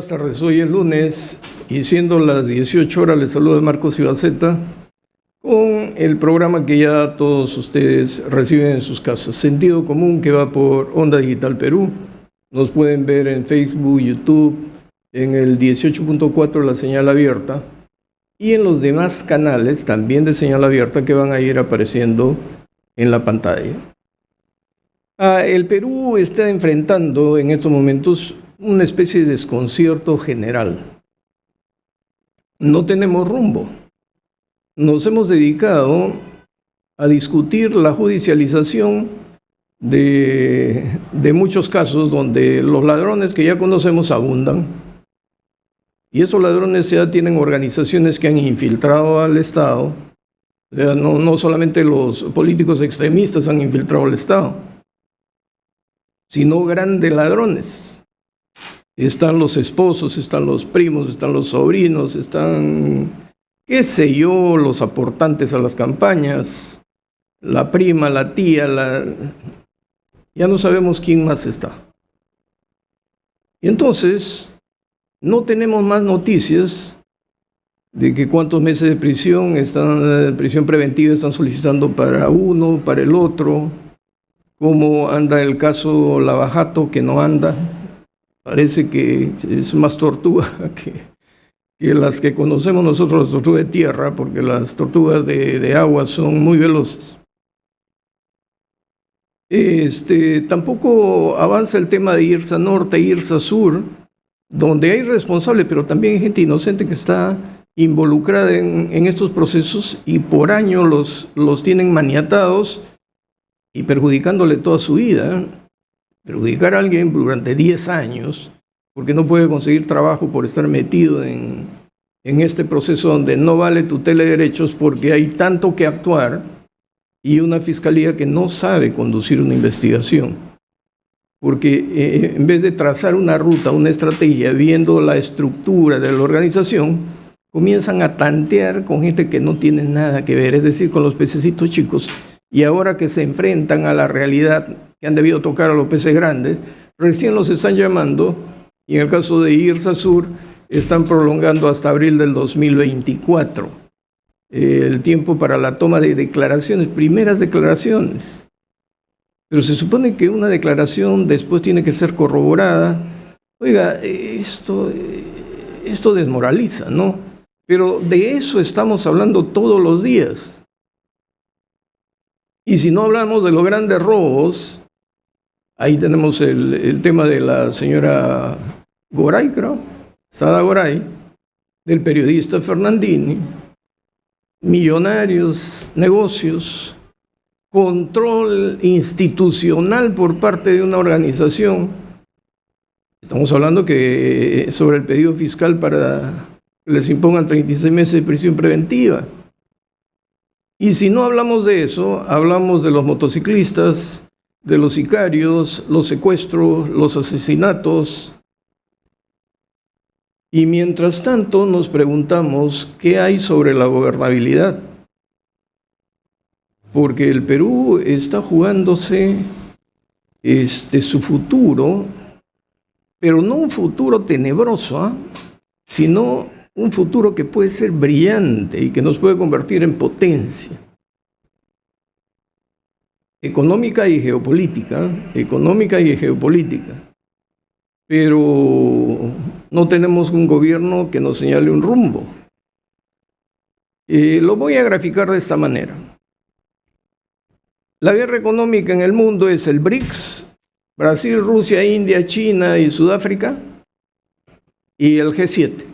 buenas tardes. Hoy es lunes y siendo las 18 horas les saluda Marcos Ibaceta con el programa que ya todos ustedes reciben en sus casas. Sentido Común, que va por Onda Digital Perú. Nos pueden ver en Facebook, YouTube, en el 18.4 la señal abierta y en los demás canales también de señal abierta que van a ir apareciendo en la pantalla. El Perú está enfrentando en estos momentos una especie de desconcierto general. No tenemos rumbo. Nos hemos dedicado a discutir la judicialización de muchos casos donde los ladrones que ya conocemos abundan. Y esos ladrones ya tienen organizaciones que han infiltrado al Estado. O sea, no solamente los políticos extremistas han infiltrado al Estado, sino grandes ladrones. Están los esposos, están los primos, están los sobrinos, están, qué sé yo, los aportantes a las campañas, la prima, la tía, ya no sabemos quién más está. Y entonces, no tenemos más noticias de que cuántos meses de prisión prisión preventiva están solicitando para uno, para el otro, cómo anda el caso Lavajato, que no anda. Parece que es más tortuga que las que conocemos nosotros, las tortugas de tierra, porque las tortugas de agua son muy veloces. Tampoco avanza el tema de IRSA Norte e IRSA Sur, donde hay responsables, pero también hay gente inocente que está involucrada en estos procesos y por años los tienen maniatados y perjudicándole toda su vida. Perjudicar a alguien durante 10 años porque no puede conseguir trabajo por estar metido en este proceso donde no vale tutela de derechos porque hay tanto que actuar y una fiscalía que no sabe conducir una investigación. Porque en vez de trazar una ruta, una estrategia, viendo la estructura de la organización, comienzan a tantear con gente que no tiene nada que ver, es decir, con los pececitos chicos. Y ahora que se enfrentan a la realidad que han debido tocar a los peces grandes, recién los están llamando, y en el caso de IRSA Sur, están prolongando hasta abril del 2024 el tiempo para la toma de declaraciones, primeras declaraciones. Pero se supone que una declaración después tiene que ser corroborada. Oiga, esto desmoraliza, ¿no? Pero de eso estamos hablando todos los días. Y si no hablamos de los grandes robos, ahí tenemos el tema de la señora Goray, creo, Sada Goray, del periodista Fernandini, millonarios, negocios, control institucional por parte de una organización. Estamos hablando que sobre el pedido fiscal para que les impongan 36 meses de prisión preventiva. Y si no hablamos de eso, hablamos de los motociclistas, de los sicarios, los secuestros, los asesinatos. Y mientras tanto nos preguntamos qué hay sobre la gobernabilidad. Porque el Perú está jugándose su futuro, pero no un futuro tenebroso, sino un futuro que puede ser brillante y que nos puede convertir en potencia económica y geopolítica, pero no tenemos un gobierno que nos señale un rumbo. Lo voy a graficar de esta manera. La guerra económica en el mundo es el BRICS, Brasil, Rusia, India, China y Sudáfrica, y el G7.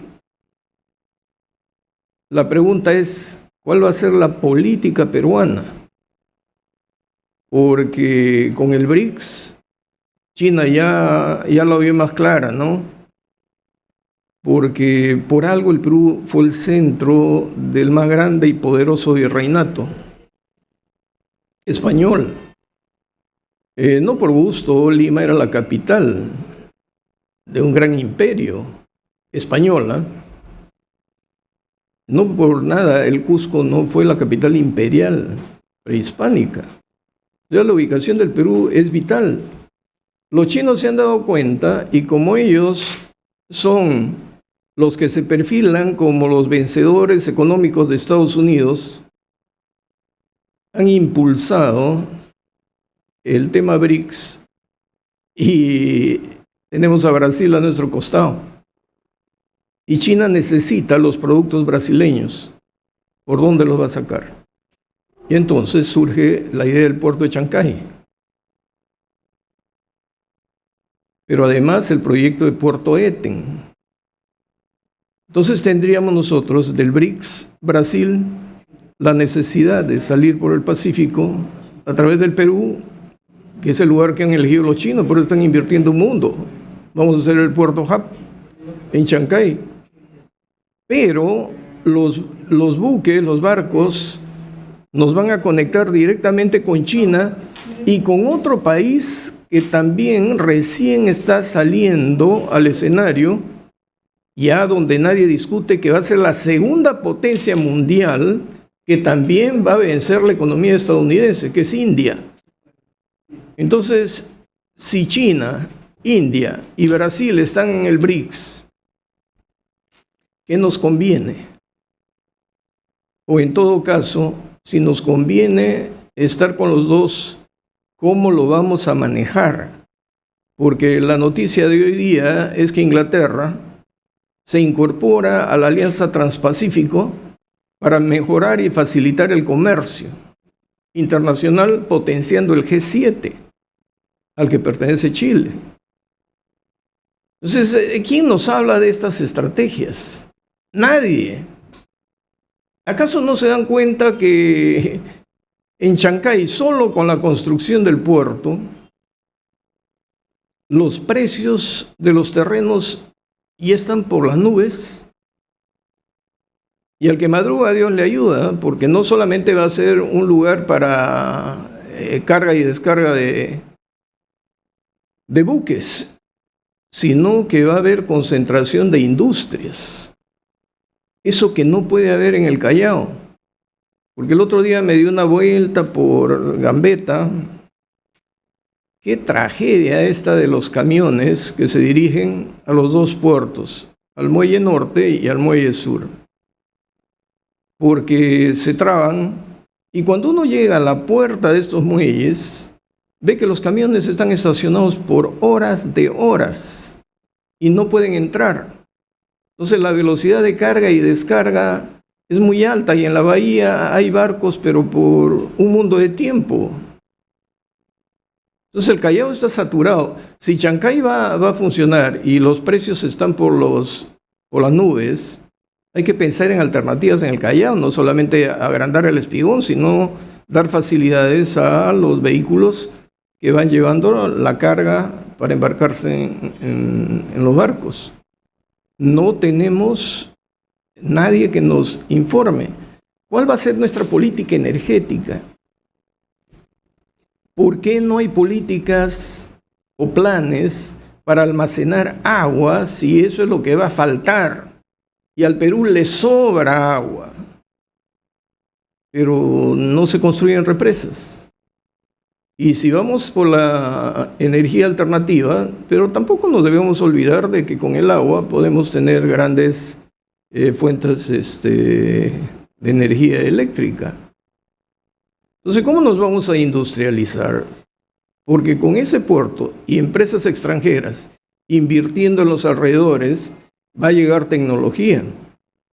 La pregunta es, ¿cuál va a ser la política peruana? Porque con el BRICS, China ya la vio más clara, ¿no? Porque por algo el Perú fue el centro del más grande y poderoso virreinato español. No por gusto, Lima era la capital de un gran imperio español, No por nada, el Cusco no fue la capital imperial prehispánica. Ya la ubicación del Perú es vital. Los chinos se han dado cuenta y como ellos son los que se perfilan como los vencedores económicos de Estados Unidos, han impulsado el tema BRICS y tenemos a Brasil a nuestro costado. Y China necesita los productos brasileños. ¿Por dónde los va a sacar? Y entonces surge la idea del puerto de Chancay. Pero además el proyecto de Puerto Eten. Entonces tendríamos nosotros del BRICS, Brasil, la necesidad de salir por el Pacífico a través del Perú, que es el lugar que han elegido los chinos, por eso están invirtiendo un mundo. Vamos a hacer el puerto hub en Chancay. Pero los buques, los barcos, nos van a conectar directamente con China y con otro país que también recién está saliendo al escenario, ya donde nadie discute que va a ser la segunda potencia mundial, que también va a vencer la economía estadounidense, que es India. Entonces, si China, India y Brasil están en el BRICS, ¿qué nos conviene? O en todo caso, si nos conviene estar con los dos, ¿cómo lo vamos a manejar? Porque la noticia de hoy día es que Inglaterra se incorpora a la Alianza Transpacífico para mejorar y facilitar el comercio internacional, potenciando el G7, al que pertenece Chile. Entonces, ¿quién nos habla de estas estrategias? Nadie. ¿Acaso no se dan cuenta que en Chancay, solo con la construcción del puerto, los precios de los terrenos ya están por las nubes? Y al que madruga, Dios le ayuda, porque no solamente va a ser un lugar para carga y descarga de buques, sino que va a haber concentración de industrias. Eso que no puede haber en el Callao. Porque el otro día me di una vuelta por Gambetta. Qué tragedia esta de los camiones que se dirigen a los dos puertos, al muelle norte y al muelle sur. Porque se traban y cuando uno llega a la puerta de estos muelles, ve que los camiones están estacionados por horas de horas y no pueden entrar. Entonces la velocidad de carga y descarga es muy alta y en la bahía hay barcos, pero por un mundo de tiempo. Entonces el Callao está saturado. Si Chancay va a funcionar y los precios están por las nubes, hay que pensar en alternativas en el Callao, no solamente agrandar el espigón, sino dar facilidades a los vehículos que van llevando la carga para embarcarse en los barcos. No tenemos nadie que nos informe cuál va a ser nuestra política energética. ¿Por qué no hay políticas o planes para almacenar agua si eso es lo que va a faltar? Y al Perú le sobra agua, pero no se construyen represas. Y si vamos por la energía alternativa, pero tampoco nos debemos olvidar de que con el agua podemos tener grandes fuentes de energía eléctrica. Entonces, ¿cómo nos vamos a industrializar? Porque con ese puerto y empresas extranjeras invirtiendo en los alrededores, va a llegar tecnología.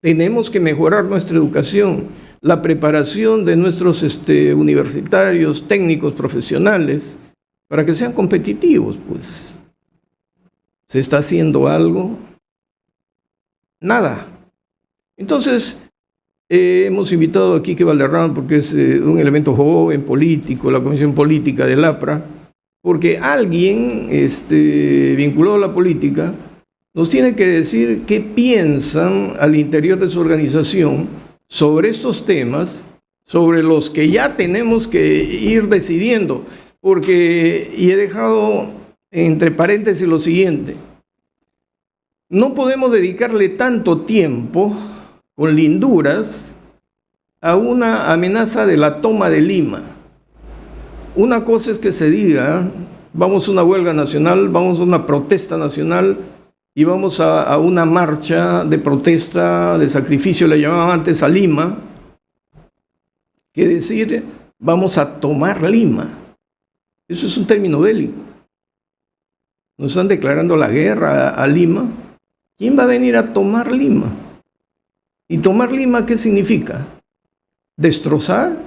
Tenemos que mejorar nuestra educación, la preparación de nuestros universitarios, técnicos, profesionales, para que sean competitivos, pues. ¿Se está haciendo algo? Nada. Entonces, hemos invitado a Quique Valderrama, porque es un elemento joven, político, la Comisión Política del APRA, porque alguien vinculado a la política nos tiene que decir qué piensan al interior de su organización sobre estos temas, sobre los que ya tenemos que ir decidiendo, y he dejado entre paréntesis lo siguiente: no podemos dedicarle tanto tiempo con linduras a una amenaza de la toma de Lima. Una cosa es que se diga, vamos a una huelga nacional, vamos a una protesta nacional, íbamos a una marcha de protesta, de sacrificio, le llamaban antes, a Lima, que decir vamos a tomar Lima. Eso es un término bélico. Nos están declarando la guerra a Lima. ¿Quién va a venir a tomar Lima? ¿Y tomar Lima qué significa? ¿Destrozar?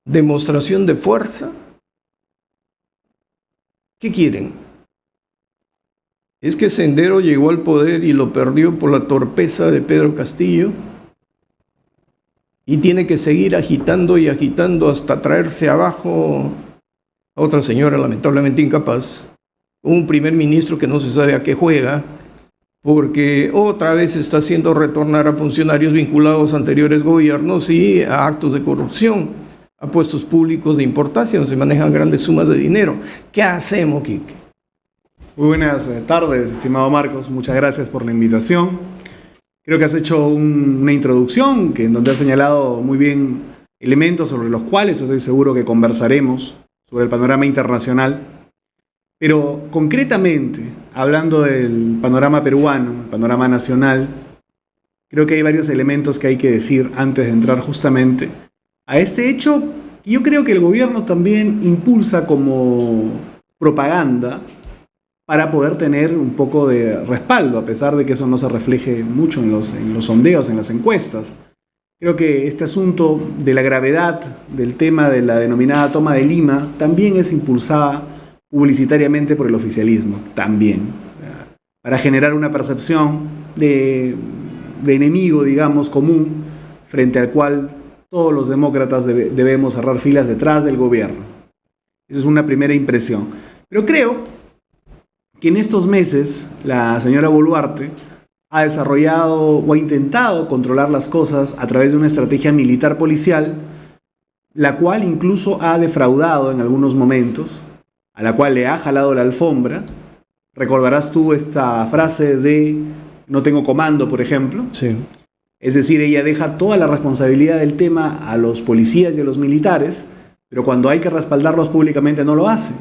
¿Demostración de fuerza? ¿Qué quieren? ¿Es que Sendero llegó al poder y lo perdió por la torpeza de Pedro Castillo? Y tiene que seguir agitando y agitando hasta traerse abajo a otra señora lamentablemente incapaz, un primer ministro que no se sabe a qué juega, porque otra vez está haciendo retornar a funcionarios vinculados a anteriores gobiernos y a actos de corrupción, a puestos públicos de importancia, donde se manejan grandes sumas de dinero. ¿Qué hacemos, Quique? Muy buenas tardes, estimado Marcos. Muchas gracias por la invitación. Creo que has hecho una introducción en donde has señalado muy bien elementos sobre los cuales estoy seguro que conversaremos sobre el panorama internacional. Pero concretamente, hablando del panorama peruano, el panorama nacional, creo que hay varios elementos que hay que decir antes de entrar justamente a este hecho. Y yo creo que el gobierno también impulsa como propaganda para poder tener un poco de respaldo, a pesar de que eso no se refleje mucho en los sondeos, en las encuestas. Creo que este asunto de la gravedad del tema de la denominada toma de Lima también es impulsada publicitariamente por el oficialismo, también, para generar una percepción de enemigo, digamos, común, frente al cual todos los demócratas debemos cerrar filas detrás del gobierno. Esa es una primera impresión. Pero creo que en estos meses la señora Boluarte ha desarrollado o ha intentado controlar las cosas a través de una estrategia militar policial, la cual incluso ha defraudado en algunos momentos, a la cual le ha jalado la alfombra. Recordarás tú esta frase de "no tengo comando", por ejemplo. Sí. Es decir, ella deja toda la responsabilidad del tema a los policías y a los militares, pero cuando hay que respaldarlos públicamente no lo hace.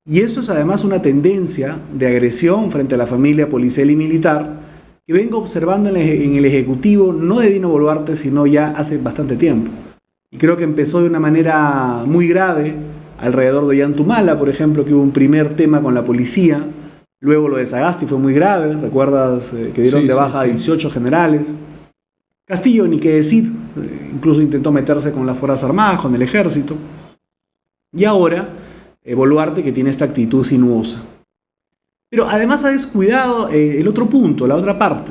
Y eso es además una tendencia de agresión frente a la familia policial y militar que vengo observando en el Ejecutivo, no de Dino Boluarte, sino ya hace bastante tiempo. Y creo que empezó de una manera muy grave alrededor de Ollantumala, por ejemplo, que hubo un primer tema con la policía. Luego lo de Sagasti fue muy grave, recuerdas que dieron de baja a 18 generales. Castillo, ni qué decir, incluso intentó meterse con las Fuerzas Armadas, con el Ejército. Y ahora Boluarte, que tiene esta actitud sinuosa. Pero además ha descuidado el otro punto, la otra parte,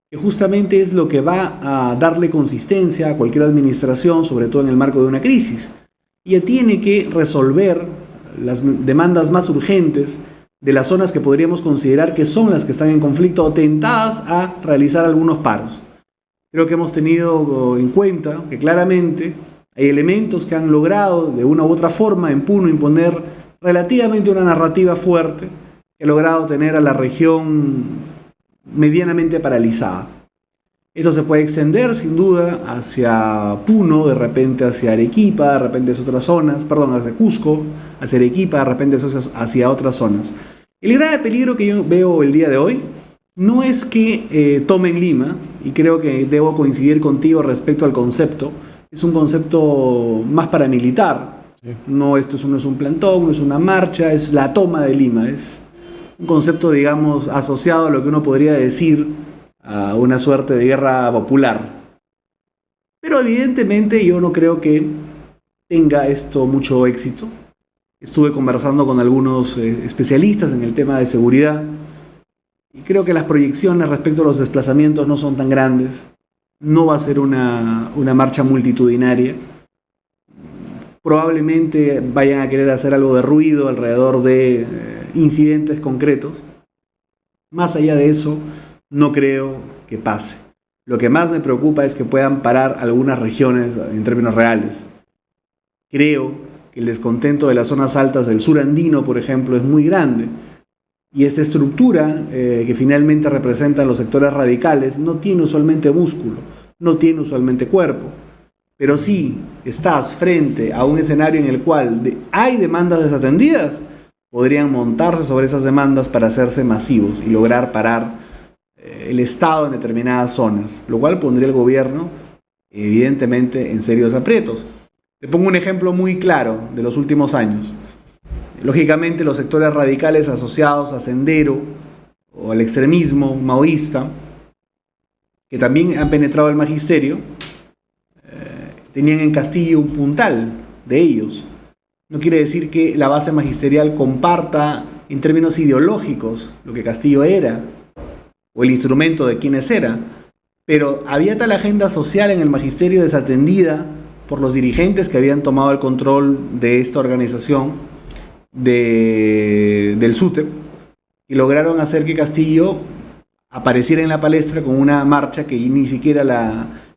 que justamente es lo que va a darle consistencia a cualquier administración, sobre todo en el marco de una crisis. Ella tiene que resolver las demandas más urgentes de las zonas que podríamos considerar que son las que están en conflicto o tentadas a realizar algunos paros. Creo que hemos tenido en cuenta que claramente hay elementos que han logrado de una u otra forma en Puno imponer relativamente una narrativa fuerte que ha logrado tener a la región medianamente paralizada. Esto se puede extender sin duda hacia Puno, de repente hacia Arequipa, de repente hacia otras zonas, hacia Cusco, hacia Arequipa, de repente hacia otras zonas. El grave peligro que yo veo el día de hoy no es que tomen Lima, y creo que debo coincidir contigo respecto al concepto. Es un concepto más paramilitar. Sí. Esto no es un plantón, no es una marcha, es la toma de Lima. Es un concepto, digamos, asociado a lo que uno podría decir a una suerte de guerra popular. Pero evidentemente yo no creo que tenga esto mucho éxito. Estuve conversando con algunos especialistas en el tema de seguridad y creo que las proyecciones respecto a los desplazamientos no son tan grandes. No va a ser una marcha multitudinaria. Probablemente vayan a querer hacer algo de ruido alrededor de incidentes concretos. Más allá de eso, no creo que pase. Lo que más me preocupa es que puedan parar algunas regiones en términos reales. Creo que el descontento de las zonas altas del sur andino, por ejemplo, es muy grande. Y esta estructura que finalmente representan los sectores radicales no tiene usualmente músculo, no tiene usualmente cuerpo. Pero si estás frente a un escenario en el cual hay demandas desatendidas, podrían montarse sobre esas demandas para hacerse masivos y lograr parar el Estado en determinadas zonas, lo cual pondría al gobierno evidentemente en serios aprietos. Te pongo un ejemplo muy claro de los últimos años. Lógicamente los sectores radicales asociados a Sendero o al extremismo maoísta, que también han penetrado el magisterio, tenían en Castillo un puntal de ellos. No quiere decir que la base magisterial comparta en términos ideológicos lo que Castillo era, o el instrumento de quienes era, pero había tal agenda social en el magisterio desatendida por los dirigentes que habían tomado el control de esta organización del SUTEP, y lograron hacer que Castillo apareciera en la palestra con una marcha que ni siquiera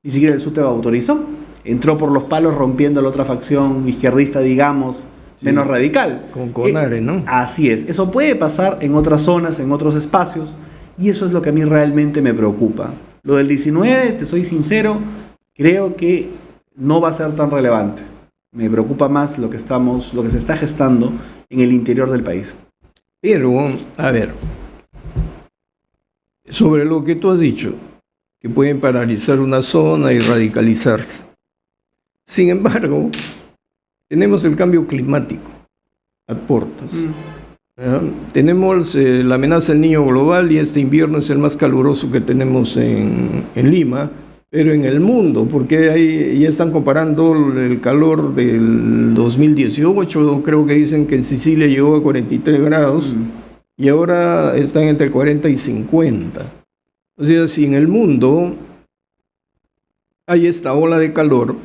el SUTEP autorizó. Entró por los palos rompiendo la otra facción izquierdista, digamos, sí, menos radical. Con Conare, ¿no? Así es. Eso puede pasar en otras zonas, en otros espacios, y eso es lo que a mí realmente me preocupa. Lo del 19, te soy sincero, creo que no va a ser tan relevante. Me preocupa más lo que se está gestando en el interior del país. Pero, a ver, sobre lo que tú has dicho, que pueden paralizar una zona y radicalizarse. Sin embargo, tenemos el cambio climático a puertas. Tenemos la amenaza del Niño global, y este invierno es el más caluroso que tenemos en Lima, pero en el mundo, porque ahí ya están comparando el calor del 2018, creo que dicen que en Sicilia llegó a 43 grados, y ahora están entre 40 y 50. O sea, si en el mundo hay esta ola de calor,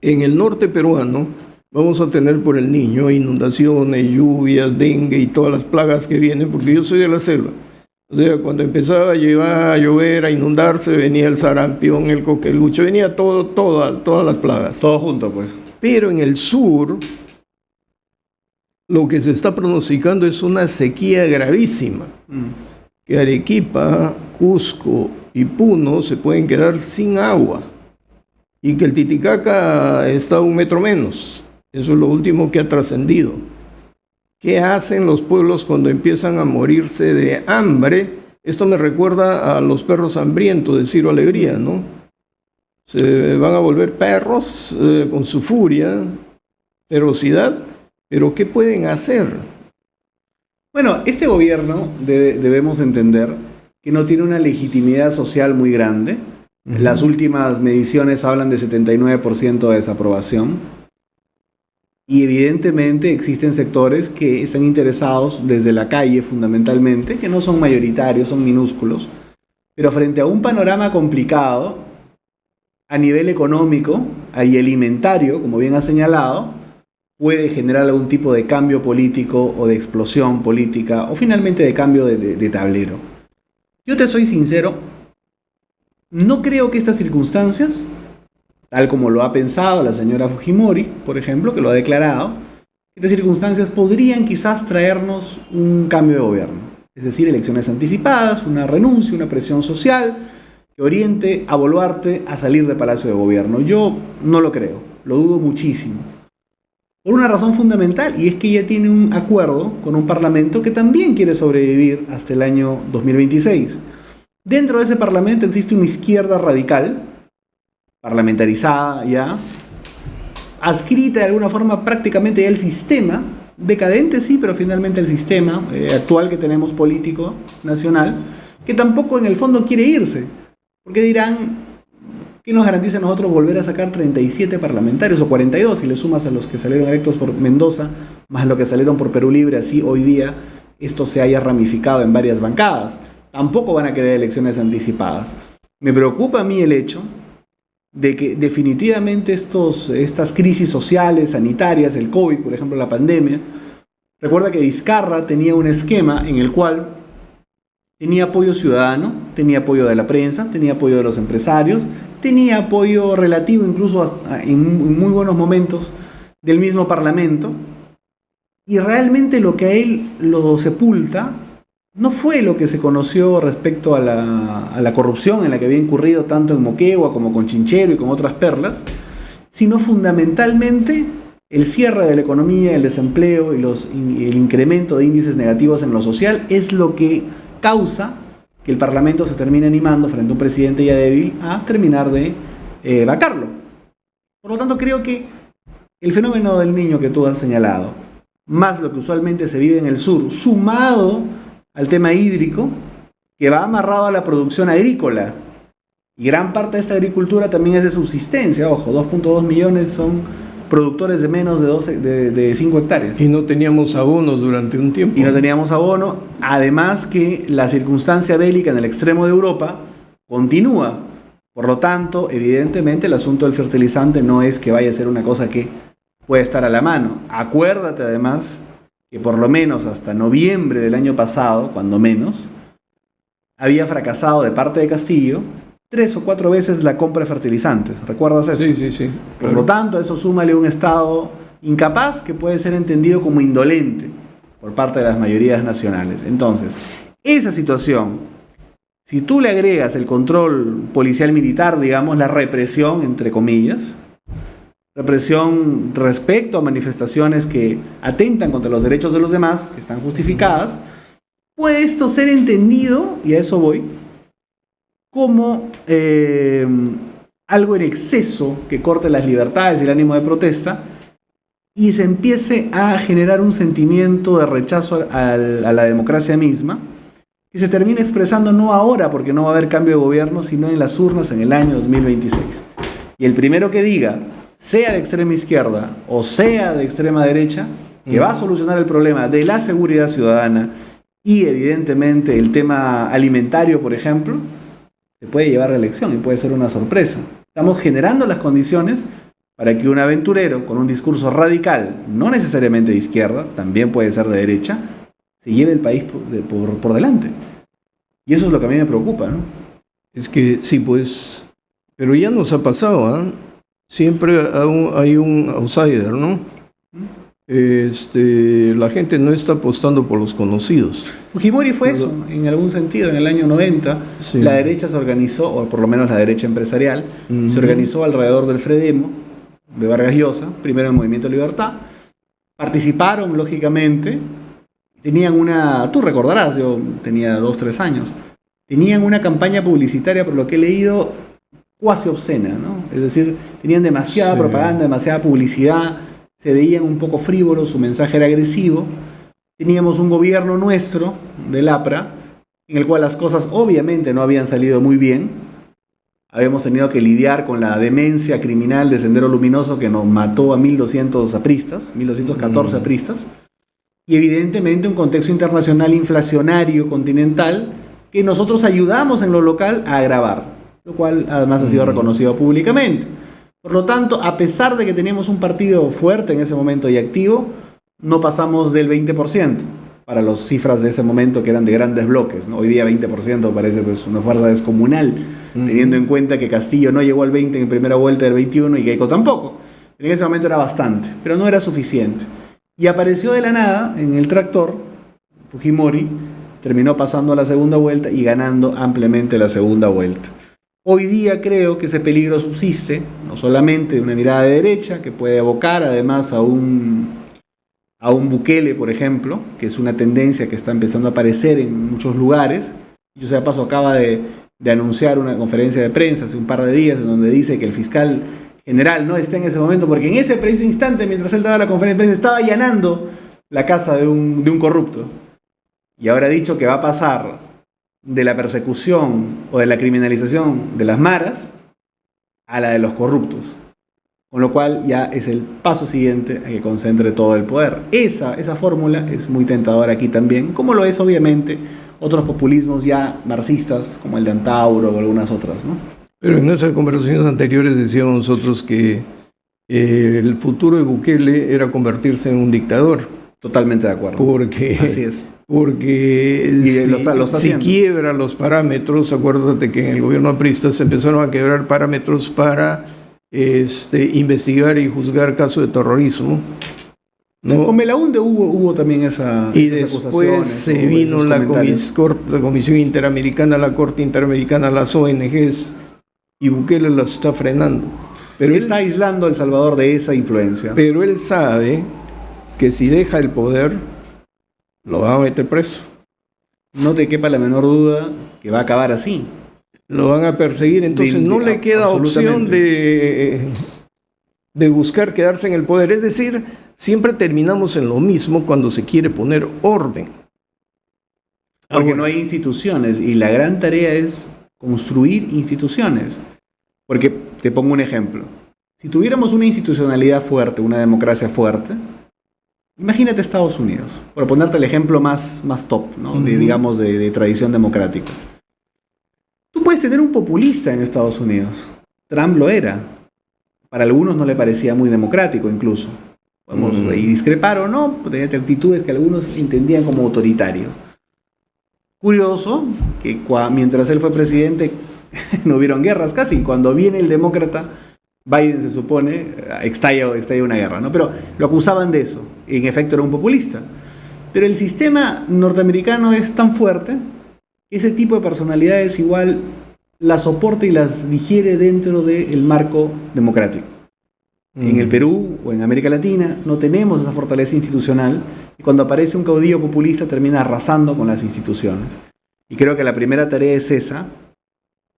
en el norte peruano vamos a tener por el Niño inundaciones, lluvias, dengue y todas las plagas que vienen, porque yo soy de la selva. O sea, cuando empezaba a llover, a inundarse, venía el sarampión, el coqueluche, venía todas las plagas. Todo junto, pues. Pero en el sur, lo que se está pronosticando es una sequía gravísima. Que Arequipa, Cusco y Puno se pueden quedar sin agua. Y que el Titicaca está a 1 metro menos. Eso es lo último que ha trascendido. ¿Qué hacen los pueblos cuando empiezan a morirse de hambre? Esto me recuerda a los perros hambrientos de Ciro Alegría, ¿no? Se van a volver perros con su furia, ferocidad, pero ¿qué pueden hacer? Bueno, este gobierno debemos entender que no tiene una legitimidad social muy grande. Las últimas mediciones hablan de 79% de desaprobación. Y evidentemente existen sectores que están interesados desde la calle fundamentalmente, que no son mayoritarios, son minúsculos, pero frente a un panorama complicado a nivel económico y alimentario, como bien ha señalado, puede generar algún tipo de cambio político o de explosión política o finalmente de cambio de tablero. Yo te soy sincero, no creo que estas circunstancias, tal como lo ha pensado la señora Fujimori, por ejemplo, que lo ha declarado, estas circunstancias podrían quizás traernos un cambio de gobierno. Es decir, elecciones anticipadas, una renuncia, una presión social que oriente a Boluarte a salir de Palacio de Gobierno. Yo no lo creo, lo dudo muchísimo. Por una razón fundamental, y es que ella tiene un acuerdo con un parlamento que también quiere sobrevivir hasta el año 2026. Dentro de ese parlamento existe una izquierda radical, parlamentarizada ya, adscrita de alguna forma prácticamente ya al sistema, decadente sí, pero finalmente el sistema actual que tenemos político nacional, que tampoco en el fondo quiere irse, porque dirán, ¿qué nos garantiza a nosotros volver a sacar 37 parlamentarios o 42 si le sumas a los que salieron electos por Mendoza, más lo que salieron por Perú Libre, así hoy día esto se haya ramificado en varias bancadas? Tampoco van a quedar elecciones anticipadas. Me preocupa a mí el hecho de que definitivamente estas crisis sociales, sanitarias, el COVID, por ejemplo, la pandemia, recuerda que Vizcarra tenía un esquema en el cual tenía apoyo ciudadano, tenía apoyo de la prensa, tenía apoyo de los empresarios, tenía apoyo relativo incluso en muy buenos momentos del mismo Parlamento, y realmente lo que a él lo sepulta no fue lo que se conoció respecto a la corrupción en la que había incurrido tanto en Moquegua como con Chinchero y con otras perlas, sino fundamentalmente el cierre de la economía, el desempleo y el incremento de índices negativos en lo social es lo que causa que el Parlamento se termine animando frente a un presidente ya débil a terminar de vacarlo. Por lo tanto, creo que el fenómeno del niño que tú has señalado, más lo que usualmente se vive en el sur, sumado al tema hídrico, que va amarrado a la producción agrícola, y gran parte de esta agricultura también es de subsistencia, ojo, 2.2 millones son productores de menos de 5 hectáreas. Y no teníamos abonos durante un tiempo. Y no teníamos abono, además que la circunstancia bélica en el extremo de Europa continúa. Por lo tanto, evidentemente el asunto del fertilizante no es que vaya a ser una cosa que puede estar a la mano. Acuérdate además que por lo menos hasta noviembre del año pasado, cuando menos, había fracasado de parte de Castillo 3 o 4 veces la compra de fertilizantes. ¿Recuerdas eso? Sí, sí, sí. Por lo tanto, eso súmale un Estado incapaz que puede ser entendido como indolente por parte de las mayorías nacionales. Entonces, esa situación, si tú le agregas el control policial militar, digamos, la represión, entre comillas, represión respecto a manifestaciones que atentan contra los derechos de los demás, que están justificadas, puede esto ser entendido, y a eso voy, como algo en exceso que corte las libertades y el ánimo de protesta y se empiece a generar un sentimiento de rechazo a la democracia misma que se termina expresando no ahora porque no va a haber cambio de gobierno, sino en las urnas en el año 2026. Y el primero que diga, sea de extrema izquierda o sea de extrema derecha, que va a solucionar el problema de la seguridad ciudadana y evidentemente el tema alimentario, por ejemplo, se puede llevar a la elección y puede ser una sorpresa. Estamos generando las condiciones para que un aventurero con un discurso radical, no necesariamente de izquierda, también puede ser de derecha, se lleve el país por delante. Y eso es lo que a mí me preocupa, ¿no? Es que sí, pues, pero ya nos ha pasado, ¿eh? Siempre hay un outsider, ¿no? La gente no está apostando por los conocidos. Fujimori fue eso, en algún sentido, en el año 90, sí. La derecha se organizó, o por lo menos la derecha empresarial, se organizó alrededor del Fredemo, de Vargas Llosa, primero el Movimiento Libertad, participaron, lógicamente, tenían tú recordarás, yo tenía 2, 3 años, tenían una campaña publicitaria, por lo que he leído, cuasi obscena, ¿no? Es decir, tenían demasiada propaganda, demasiada publicidad, se veían un poco frívolos, su mensaje era agresivo. Teníamos un gobierno nuestro, del APRA, en el cual las cosas obviamente no habían salido muy bien. Habíamos tenido que lidiar con la demencia criminal de Sendero Luminoso que nos mató a 1.200 apristas, 1.214 apristas. Y evidentemente un contexto internacional inflacionario, continental, que nosotros ayudamos en lo local a agravar, lo cual además ha sido reconocido públicamente. Por lo tanto, a pesar de que teníamos un partido fuerte en ese momento y activo, no pasamos del 20% para las cifras de ese momento que eran de grandes bloques, ¿no? Hoy día 20% parece pues una fuerza descomunal, teniendo en cuenta que Castillo no llegó al 20 en primera vuelta del 21 y Keiko tampoco. En ese momento era bastante, pero no era suficiente. Y apareció de la nada en el tractor, Fujimori terminó pasando a la segunda vuelta y ganando ampliamente la segunda vuelta. Hoy día creo que ese peligro subsiste, no solamente de una mirada de derecha, que puede abocar además a un Bukele, por ejemplo, que es una tendencia que está empezando a aparecer en muchos lugares. Yo sea paso acaba de anunciar una conferencia de prensa hace un par de días en donde dice que el fiscal general no está en ese momento, porque en ese preciso instante, mientras él daba la conferencia de prensa, estaba allanando la casa de un corrupto. Y ahora ha dicho que va a pasar de la persecución o de la criminalización de las maras a la de los corruptos. Con lo cual ya es el paso siguiente a que concentre todo el poder. Esa fórmula es muy tentadora aquí también, como lo es obviamente otros populismos ya marxistas, como el de Antauro o algunas otras, ¿no? Pero en nuestras conversaciones anteriores decíamos nosotros que el futuro de Bukele era convertirse en un dictador. Totalmente de acuerdo. Porque, así es. Porque si quiebra los parámetros, acuérdate que en el gobierno aprista se empezaron a quebrar parámetros para investigar y juzgar casos de terrorismo, ¿no? Con Belaúnde hubo también esas después se vino la Comisión Interamericana, la Corte Interamericana, las ONGs, y Bukele las está frenando. Pero está aislando a El Salvador de esa influencia. Pero él sabe que si deja el poder, lo van a meter preso. No te quepa la menor duda que va a acabar así. Lo van a perseguir, entonces no le queda opción de buscar quedarse en el poder. Es decir, siempre terminamos en lo mismo cuando se quiere poner orden. Porque no hay instituciones y la gran tarea es construir instituciones. Porque te pongo un ejemplo. Si tuviéramos una institucionalidad fuerte, una democracia fuerte, imagínate Estados Unidos, por ponerte el ejemplo más top, ¿no? Digamos, de tradición democrática. Tú puedes tener un populista en Estados Unidos. Trump lo era. Para algunos no le parecía muy democrático incluso. Podemos discrepar o no, tenía actitudes que algunos entendían como autoritario. Curioso que mientras él fue presidente no hubieron guerras casi. Cuando viene el demócrata, Biden se supone, estalla una guerra, ¿no? Pero lo acusaban de eso. En efecto era un populista. Pero el sistema norteamericano es tan fuerte que ese tipo de personalidades igual las soporta y las digiere dentro del marco democrático. En el Perú o en América Latina no tenemos esa fortaleza institucional y cuando aparece un caudillo populista termina arrasando con las instituciones. Y creo que la primera tarea es esa,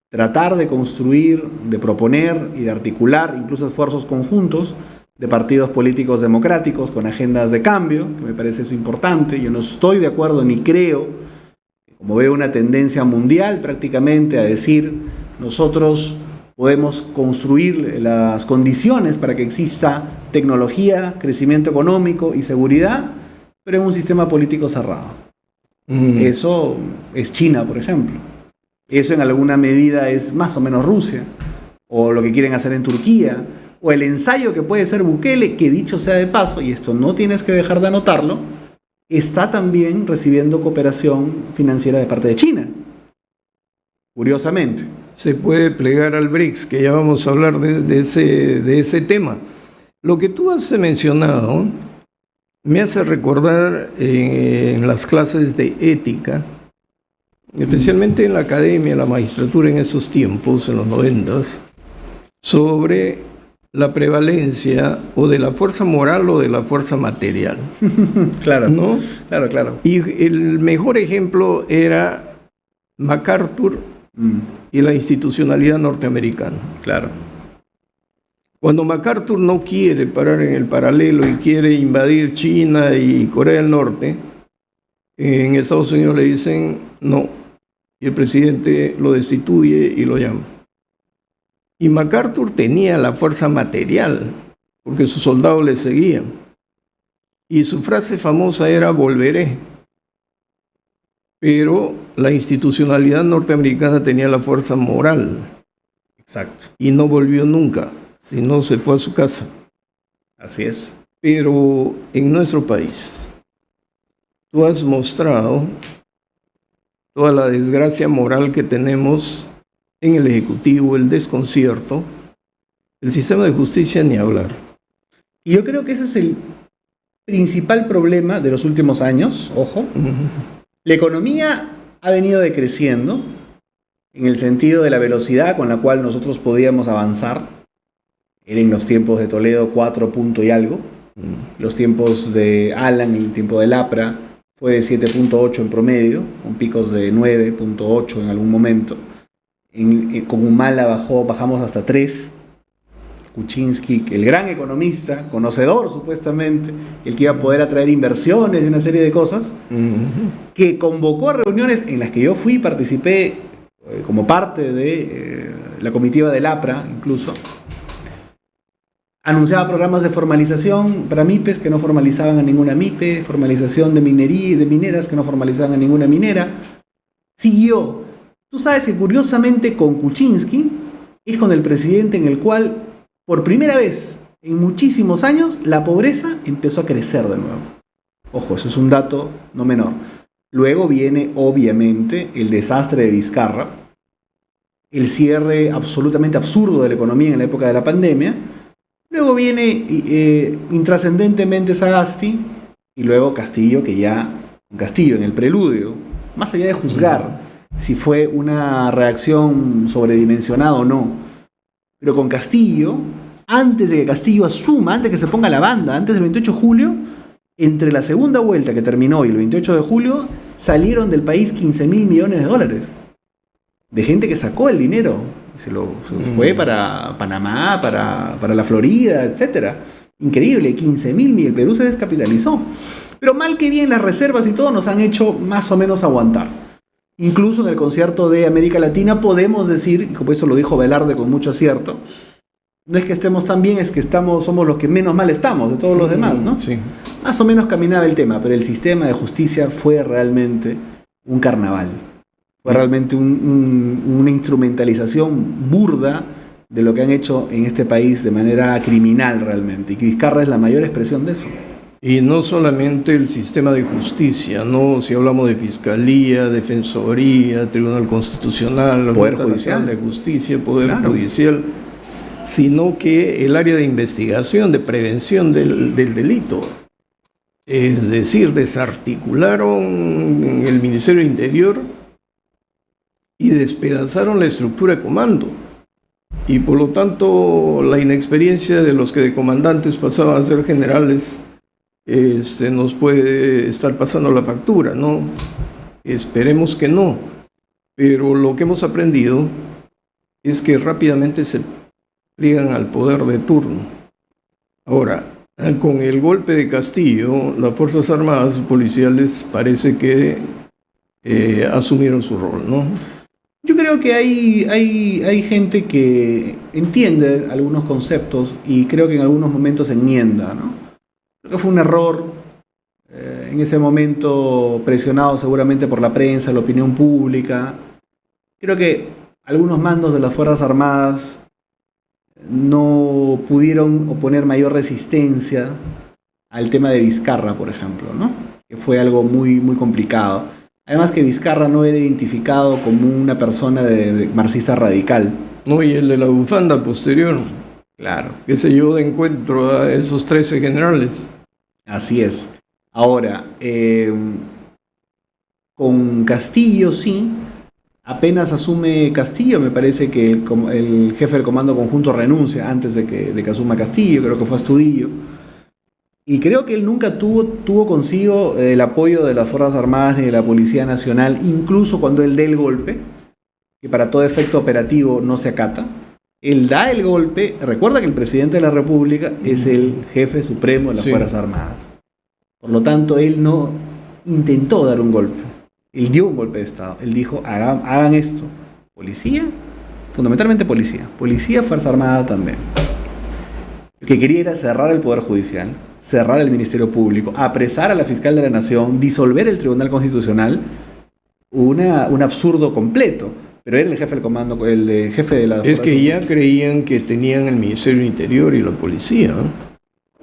tratar de construir, de proponer y de articular incluso esfuerzos conjuntos de partidos políticos democráticos con agendas de cambio, que me parece eso importante. Yo no estoy de acuerdo ni creo, como veo una tendencia mundial prácticamente a decir nosotros podemos construir las condiciones para que exista tecnología, crecimiento económico y seguridad, pero en un sistema político cerrado. Eso es China, por ejemplo. Eso en alguna medida es más o menos Rusia, o lo que quieren hacer en Turquía, o el ensayo que puede ser Bukele, que dicho sea de paso, y esto no tienes que dejar de anotarlo, está también recibiendo cooperación financiera de parte de China. Curiosamente. Se puede plegar al BRICS, que ya vamos a hablar de ese tema. Lo que tú has mencionado me hace recordar en las clases de ética, especialmente en la academia, la magistratura en esos tiempos, en los 90s, sobre la prevalencia o de la fuerza moral o de la fuerza material. Claro, ¿no? Claro. Y el mejor ejemplo era MacArthur y la institucionalidad norteamericana. Claro. Cuando MacArthur no quiere parar en el paralelo y quiere invadir China y Corea del Norte, en Estados Unidos le dicen no, y el presidente lo destituye y lo llama. Y MacArthur tenía la fuerza material, porque sus soldados le seguían. Y su frase famosa era volveré. Pero la institucionalidad norteamericana tenía la fuerza moral. Exacto. Y no volvió nunca, sino se fue a su casa. Así es. Pero en nuestro país, tú has mostrado toda la desgracia moral que tenemos en el Ejecutivo, el desconcierto, el sistema de justicia ni hablar. Y yo creo que ese es el principal problema de los últimos años, ojo. La economía ha venido decreciendo en el sentido de la velocidad con la cual nosotros podíamos avanzar. Era en los tiempos de Toledo 4 punto y algo. Los tiempos de Alan, el tiempo del APRA, fue de 7.8 en promedio, con picos de 9.8 en algún momento. Con Humala bajamos hasta 3. Kuczynski, el gran economista, conocedor supuestamente, el que iba a poder atraer inversiones y una serie de cosas, que convocó a reuniones en las que yo fui, participé como parte de la comitiva del APRA incluso, anunciaba programas de formalización para MIPES que no formalizaban a ninguna MIPE, formalización de minería y de mineras que no formalizaban a ninguna minera. Siguió. Tú sabes que curiosamente con Kuczynski es con el presidente en el cual por primera vez en muchísimos años la pobreza empezó a crecer de nuevo. Ojo, eso es un dato no menor. Luego viene obviamente el desastre de Vizcarra, el cierre absolutamente absurdo de la economía en la época de la pandemia. Luego viene intrascendentemente Sagasti y luego Castillo, que ya, Castillo en el preludio, más allá de juzgar si fue una reacción sobredimensionada o no, Pero con Castillo, antes de que Castillo asuma, antes de que se ponga la banda, antes del 28 de julio, entre la segunda vuelta que terminó y el 28 de julio, salieron del país 15.000 millones de dólares. De gente que sacó el dinero. Se fue para Panamá, para la Florida, etc. Increíble, 15.000 millones. El Perú se descapitalizó. Pero mal que bien, las reservas y todo nos han hecho más o menos aguantar. Incluso en el concierto de América Latina podemos decir, y como eso lo dijo Velarde con mucho acierto, no es que estemos tan bien, es que somos los que menos mal estamos de todos los demás, ¿no? Sí. Más o menos caminaba el tema, pero el sistema de justicia fue realmente un carnaval. Fue realmente una instrumentalización burda de lo que han hecho en este país de manera criminal realmente. Y Vizcarra es la mayor expresión de eso. Y no solamente el sistema de justicia, ¿no? Si hablamos de Fiscalía, Defensoría, Tribunal Constitucional, Poder Junta Judicial Nacional de Justicia, Poder Claro. Judicial, sino que el área de investigación, de prevención del delito. Es decir, desarticularon el Ministerio del Interior y despedazaron la estructura de comando. Y por lo tanto, la inexperiencia de los que de comandantes pasaban a ser generales nos puede estar pasando la factura, ¿no? Esperemos que no. Pero lo que hemos aprendido es que rápidamente se pliegan al poder de turno. Ahora, con el golpe de Castillo, las Fuerzas Armadas y policiales parece que asumieron su rol, ¿no? Yo creo que hay gente que entiende algunos conceptos y creo que en algunos momentos enmienda, ¿no? Creo que fue un error en ese momento, presionado seguramente por la prensa, la opinión pública. Creo que algunos mandos de las Fuerzas Armadas no pudieron oponer mayor resistencia al tema de Vizcarra, por ejemplo, ¿no? Que fue algo muy, muy complicado. Además que Vizcarra no era identificado como una persona de marxista radical. No, y el de la bufanda posterior, Claro. que se llevó de encuentro a esos 13 generales. Así es. Ahora, con Castillo sí, apenas asume Castillo, me parece que el jefe del Comando Conjunto renuncia antes de que asuma Castillo, creo que fue Astudillo. Y creo que él nunca tuvo consigo el apoyo de las Fuerzas Armadas ni de la Policía Nacional, incluso cuando él dé el golpe, que para todo efecto operativo no se acata. Él da el golpe, recuerda que el presidente de la República es el jefe supremo de las Fuerzas Armadas. Por lo tanto, él no intentó dar un golpe. Él dio un golpe de Estado. Él dijo, hagan esto. Policía, fundamentalmente policía. Policía, Fuerza Armada también. Lo que quería era cerrar el Poder Judicial, cerrar el Ministerio Público, apresar a la Fiscal de la Nación, disolver el Tribunal Constitucional. Un absurdo completo. Pero era el jefe del comando, el jefe de la... Es que ya creían que tenían el Ministerio del Interior y la policía.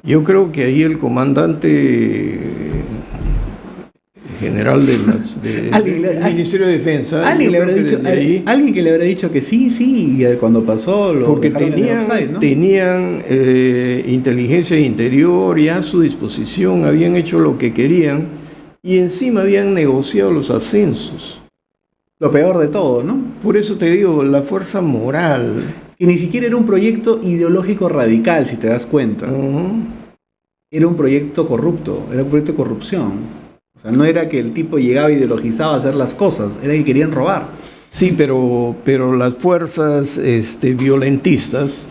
Yo creo que ahí el comandante general del Ministerio de Defensa... Alguien que le habrá dicho que sí, y cuando pasó... Porque tenían inteligencia de interior ya a su disposición, habían hecho lo que querían y encima habían negociado los ascensos. Lo peor de todo, ¿no? Por eso te digo, la fuerza moral. Y ni siquiera era un proyecto ideológico radical, si te das cuenta. Era un proyecto corrupto, era un proyecto de corrupción. O sea, no era que el tipo llegaba ideologizado a hacer las cosas, era que querían robar. Sí, pero las fuerzas violentistas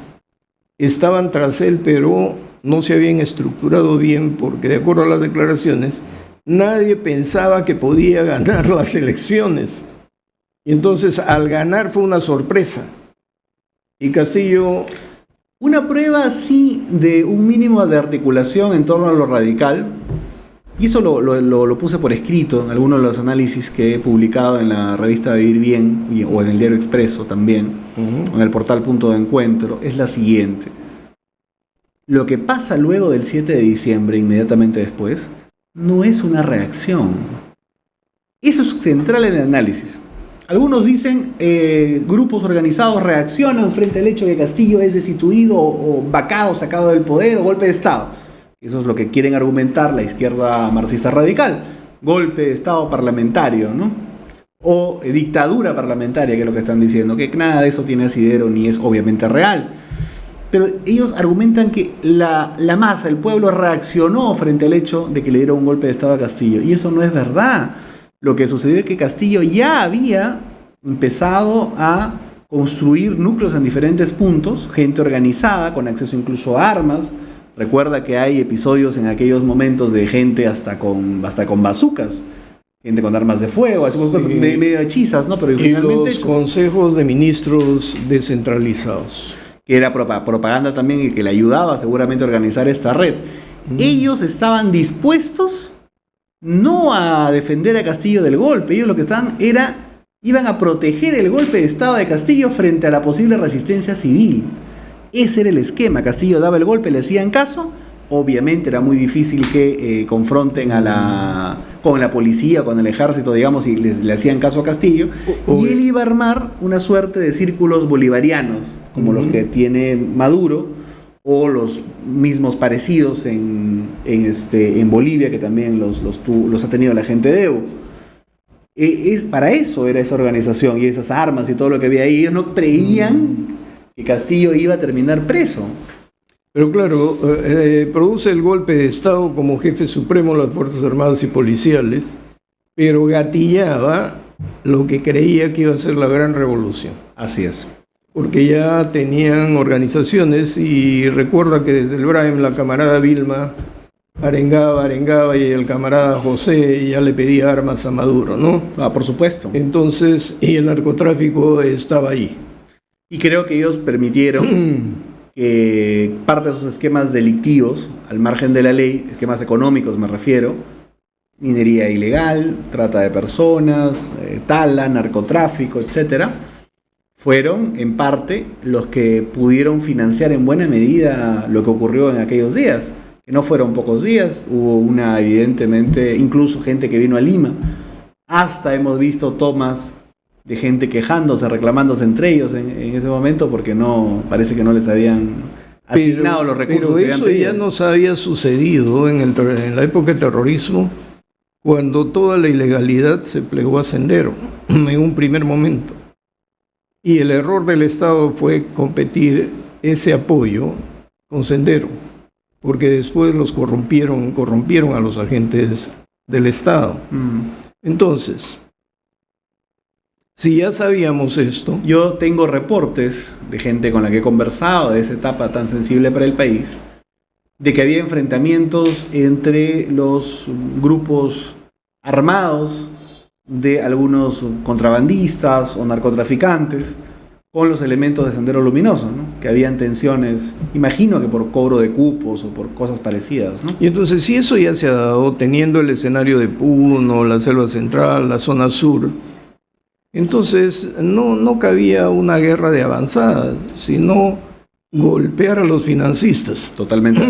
estaban tras él, pero no se habían estructurado bien, porque de acuerdo a las declaraciones, nadie pensaba que podía ganar las elecciones. Y entonces al ganar fue una sorpresa. Y Castillo... Una prueba así de un mínimo de articulación en torno a lo radical, y eso lo puse por escrito en algunos de los análisis que he publicado en la revista Vivir Bien, o en el Diario Expreso también, o en el portal Punto de Encuentro, es la siguiente. Lo que pasa luego del 7 de diciembre, inmediatamente después, no es una reacción. Eso es central en el análisis. Algunos dicen, grupos organizados reaccionan frente al hecho de que Castillo es destituido o vacado, sacado del poder o golpe de Estado. Eso es lo que quieren argumentar la izquierda marxista radical. Golpe de Estado parlamentario, ¿no? o dictadura parlamentaria, que es lo que están diciendo, que nada de eso tiene asidero ni es obviamente real. Pero ellos argumentan que la masa, el pueblo, reaccionó frente al hecho de que le dieron un golpe de Estado a Castillo. Y eso no es verdad. Lo que sucedió es que Castillo ya había empezado a construir núcleos en diferentes puntos, gente organizada, con acceso incluso a armas. Recuerda que hay episodios en aquellos momentos de gente hasta con bazucas, gente con armas de fuego, así cosas medio hechizas, ¿no? Pero y finalmente los consejos de ministros descentralizados. Que era propaganda también y que le ayudaba seguramente a organizar esta red. Ellos estaban dispuestos no a defender a Castillo del golpe, ellos lo que iban a proteger el golpe de Estado de Castillo frente a la posible resistencia civil. Ese era el esquema. Castillo daba el golpe, le hacían caso. Obviamente era muy difícil que confronten con la policía, con el ejército, digamos, y le hacían caso a Castillo. Y él iba a armar una suerte de círculos bolivarianos, como los que tiene Maduro, o los mismos parecidos en Bolivia, que también los ha tenido la gente de Evo. Para eso era esa organización y esas armas y todo lo que había ahí. Ellos no creían que Castillo iba a terminar preso. Pero claro, produce el golpe de Estado como jefe supremo de las Fuerzas Armadas y Policiales, pero gatillaba lo que creía que iba a ser la gran revolución. Así es. Porque ya tenían organizaciones y recuerda que desde el Brahim la camarada Vilma arengaba y el camarada José ya le pedía armas a Maduro, ¿no? Por supuesto. Entonces, y el narcotráfico estaba ahí. Y creo que ellos permitieron que parte de esos esquemas delictivos, al margen de la ley, esquemas económicos me refiero, minería ilegal, trata de personas, tala, narcotráfico, etcétera, fueron en parte los que pudieron financiar en buena medida lo que ocurrió en aquellos días, que no fueron pocos días, hubo evidentemente, incluso gente que vino a Lima, hasta hemos visto tomas de gente quejándose, reclamándose entre ellos en ese momento porque parece que no les habían asignado los recursos que habían pedido. Pero eso ya nos había sucedido en la época del terrorismo, cuando toda la ilegalidad se plegó a Sendero en un primer momento. Y el error del Estado fue competir ese apoyo con Sendero, porque después los corrompieron a los agentes del Estado. Entonces, si ya sabíamos esto... Yo tengo reportes de gente con la que he conversado de esa etapa tan sensible para el país, de que había enfrentamientos entre los grupos armados de algunos contrabandistas o narcotraficantes con los elementos de Sendero Luminoso, ¿no? Que habían tensiones, imagino que por cobro de cupos o por cosas parecidas, ¿no? Y entonces, si eso ya se ha dado, teniendo el escenario de Puno, la Selva Central, la zona sur, entonces no cabía una guerra de avanzada, sino golpear a los financistas. Totalmente.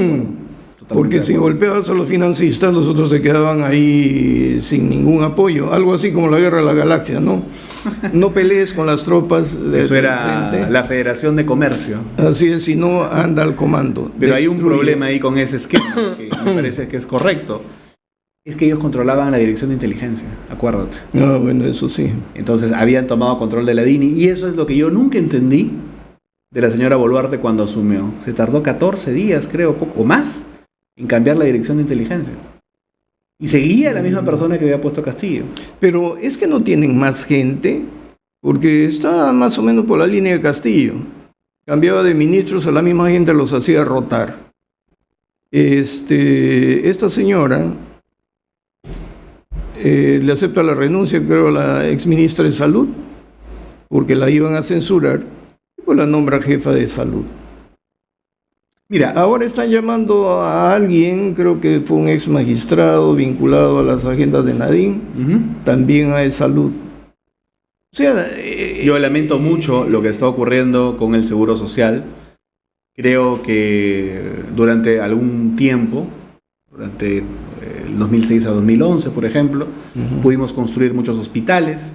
Porque si golpeabas a los financistas, los otros se quedaban ahí sin ningún apoyo. Algo así como la Guerra de la Galaxia, ¿no? No pelees con las tropas de Eso era frente. La Federación de Comercio. Así es, si no, anda al comando. Pero hay un problema ahí con ese esquema, que me parece que es correcto. Es que ellos controlaban la dirección de inteligencia, acuérdate. Bueno, eso sí. Entonces habían tomado control de la DINI y eso es lo que yo nunca entendí de la señora Boluarte cuando asumió. Se tardó 14 días, creo, o más, en cambiar la dirección de inteligencia. Y seguía la misma persona que había puesto Castillo. Pero es que no tienen más gente, porque está más o menos por la línea de Castillo. Cambiaba de ministros, a la misma gente los hacía rotar. Esta señora le acepta la renuncia, creo, a la exministra de Salud, porque la iban a censurar, y pues la nombra jefa de salud. Mira, ahora están llamando a alguien, creo que fue un ex magistrado vinculado a las agendas de Nadine, también a salud. O sea, yo lamento mucho lo que está ocurriendo con el Seguro Social. Creo que durante algún tiempo, durante el 2006 a 2011, por ejemplo, pudimos construir muchos hospitales.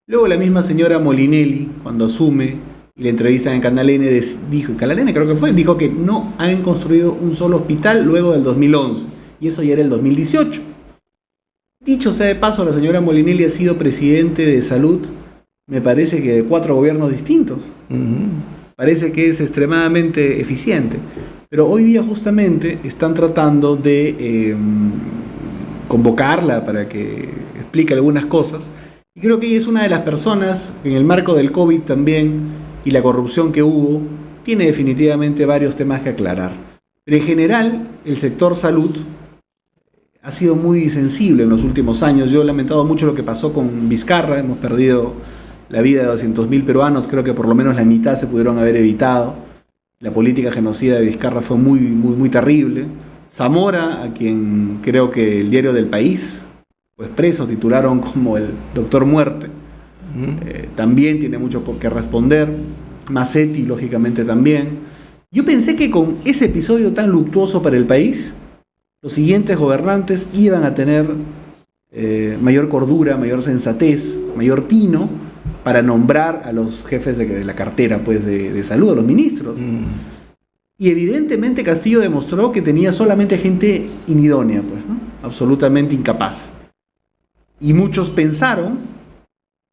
Luego la misma señora Molinelli, cuando asume y le entrevistan en Canal N, dijo que no han construido un solo hospital luego del 2011, y eso ya era el 2018. Dicho sea de paso, la señora Molinelli ha sido presidente de salud, me parece que de 4 gobiernos distintos. Parece que es extremadamente eficiente. Pero hoy día justamente están tratando de convocarla para que explique algunas cosas. Y creo que ella es una de las personas, en el marco del COVID también, y la corrupción que hubo, tiene definitivamente varios temas que aclarar. Pero en general, el sector salud ha sido muy sensible en los últimos años. Yo he lamentado mucho lo que pasó con Vizcarra. Hemos perdido la vida de 200.000 peruanos. Creo que por lo menos la mitad se pudieron haber evitado. La política genocida de Vizcarra fue muy terrible. Zamora, a quien creo que el diario del País o Expreso titularon como el Doctor Muerte, también tiene mucho por qué responder. Massetti, lógicamente, también. Yo pensé que con ese episodio tan luctuoso para el país, los siguientes gobernantes iban a tener mayor cordura, mayor sensatez, mayor tino para nombrar a los jefes de la cartera, pues, de salud, a los ministros. Y evidentemente Castillo demostró que tenía solamente gente inidónea, pues, ¿no? Absolutamente incapaz. Y muchos pensaron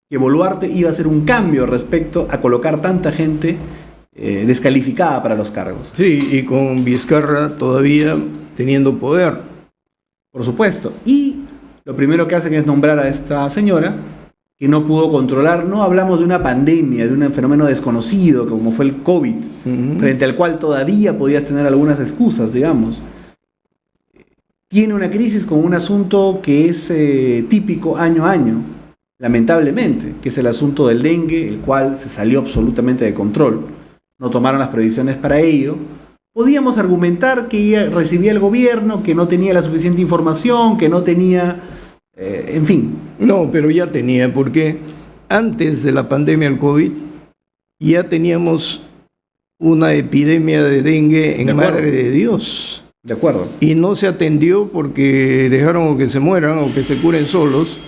que Boluarte iba a hacer un cambio respecto a colocar tanta gente descalificada para los cargos. Sí, y con Vizcarra todavía teniendo poder. Por supuesto. Y lo primero que hacen es nombrar a esta señora que no pudo controlar. No hablamos de una pandemia, de un fenómeno desconocido como fue el COVID, frente al cual todavía podías tener algunas excusas, digamos. Tiene una crisis con un asunto que es típico año a año, lamentablemente, que es el asunto del dengue, el cual se salió absolutamente de control. No tomaron las previsiones para ello. Podíamos argumentar que ella recibía el gobierno, que no tenía la suficiente información, que no tenía, en fin. No, pero ya tenía, porque antes de la pandemia del COVID ya teníamos una epidemia de dengue en Madre de Dios. De acuerdo. Y no se atendió porque dejaron o que se mueran o que se curen solos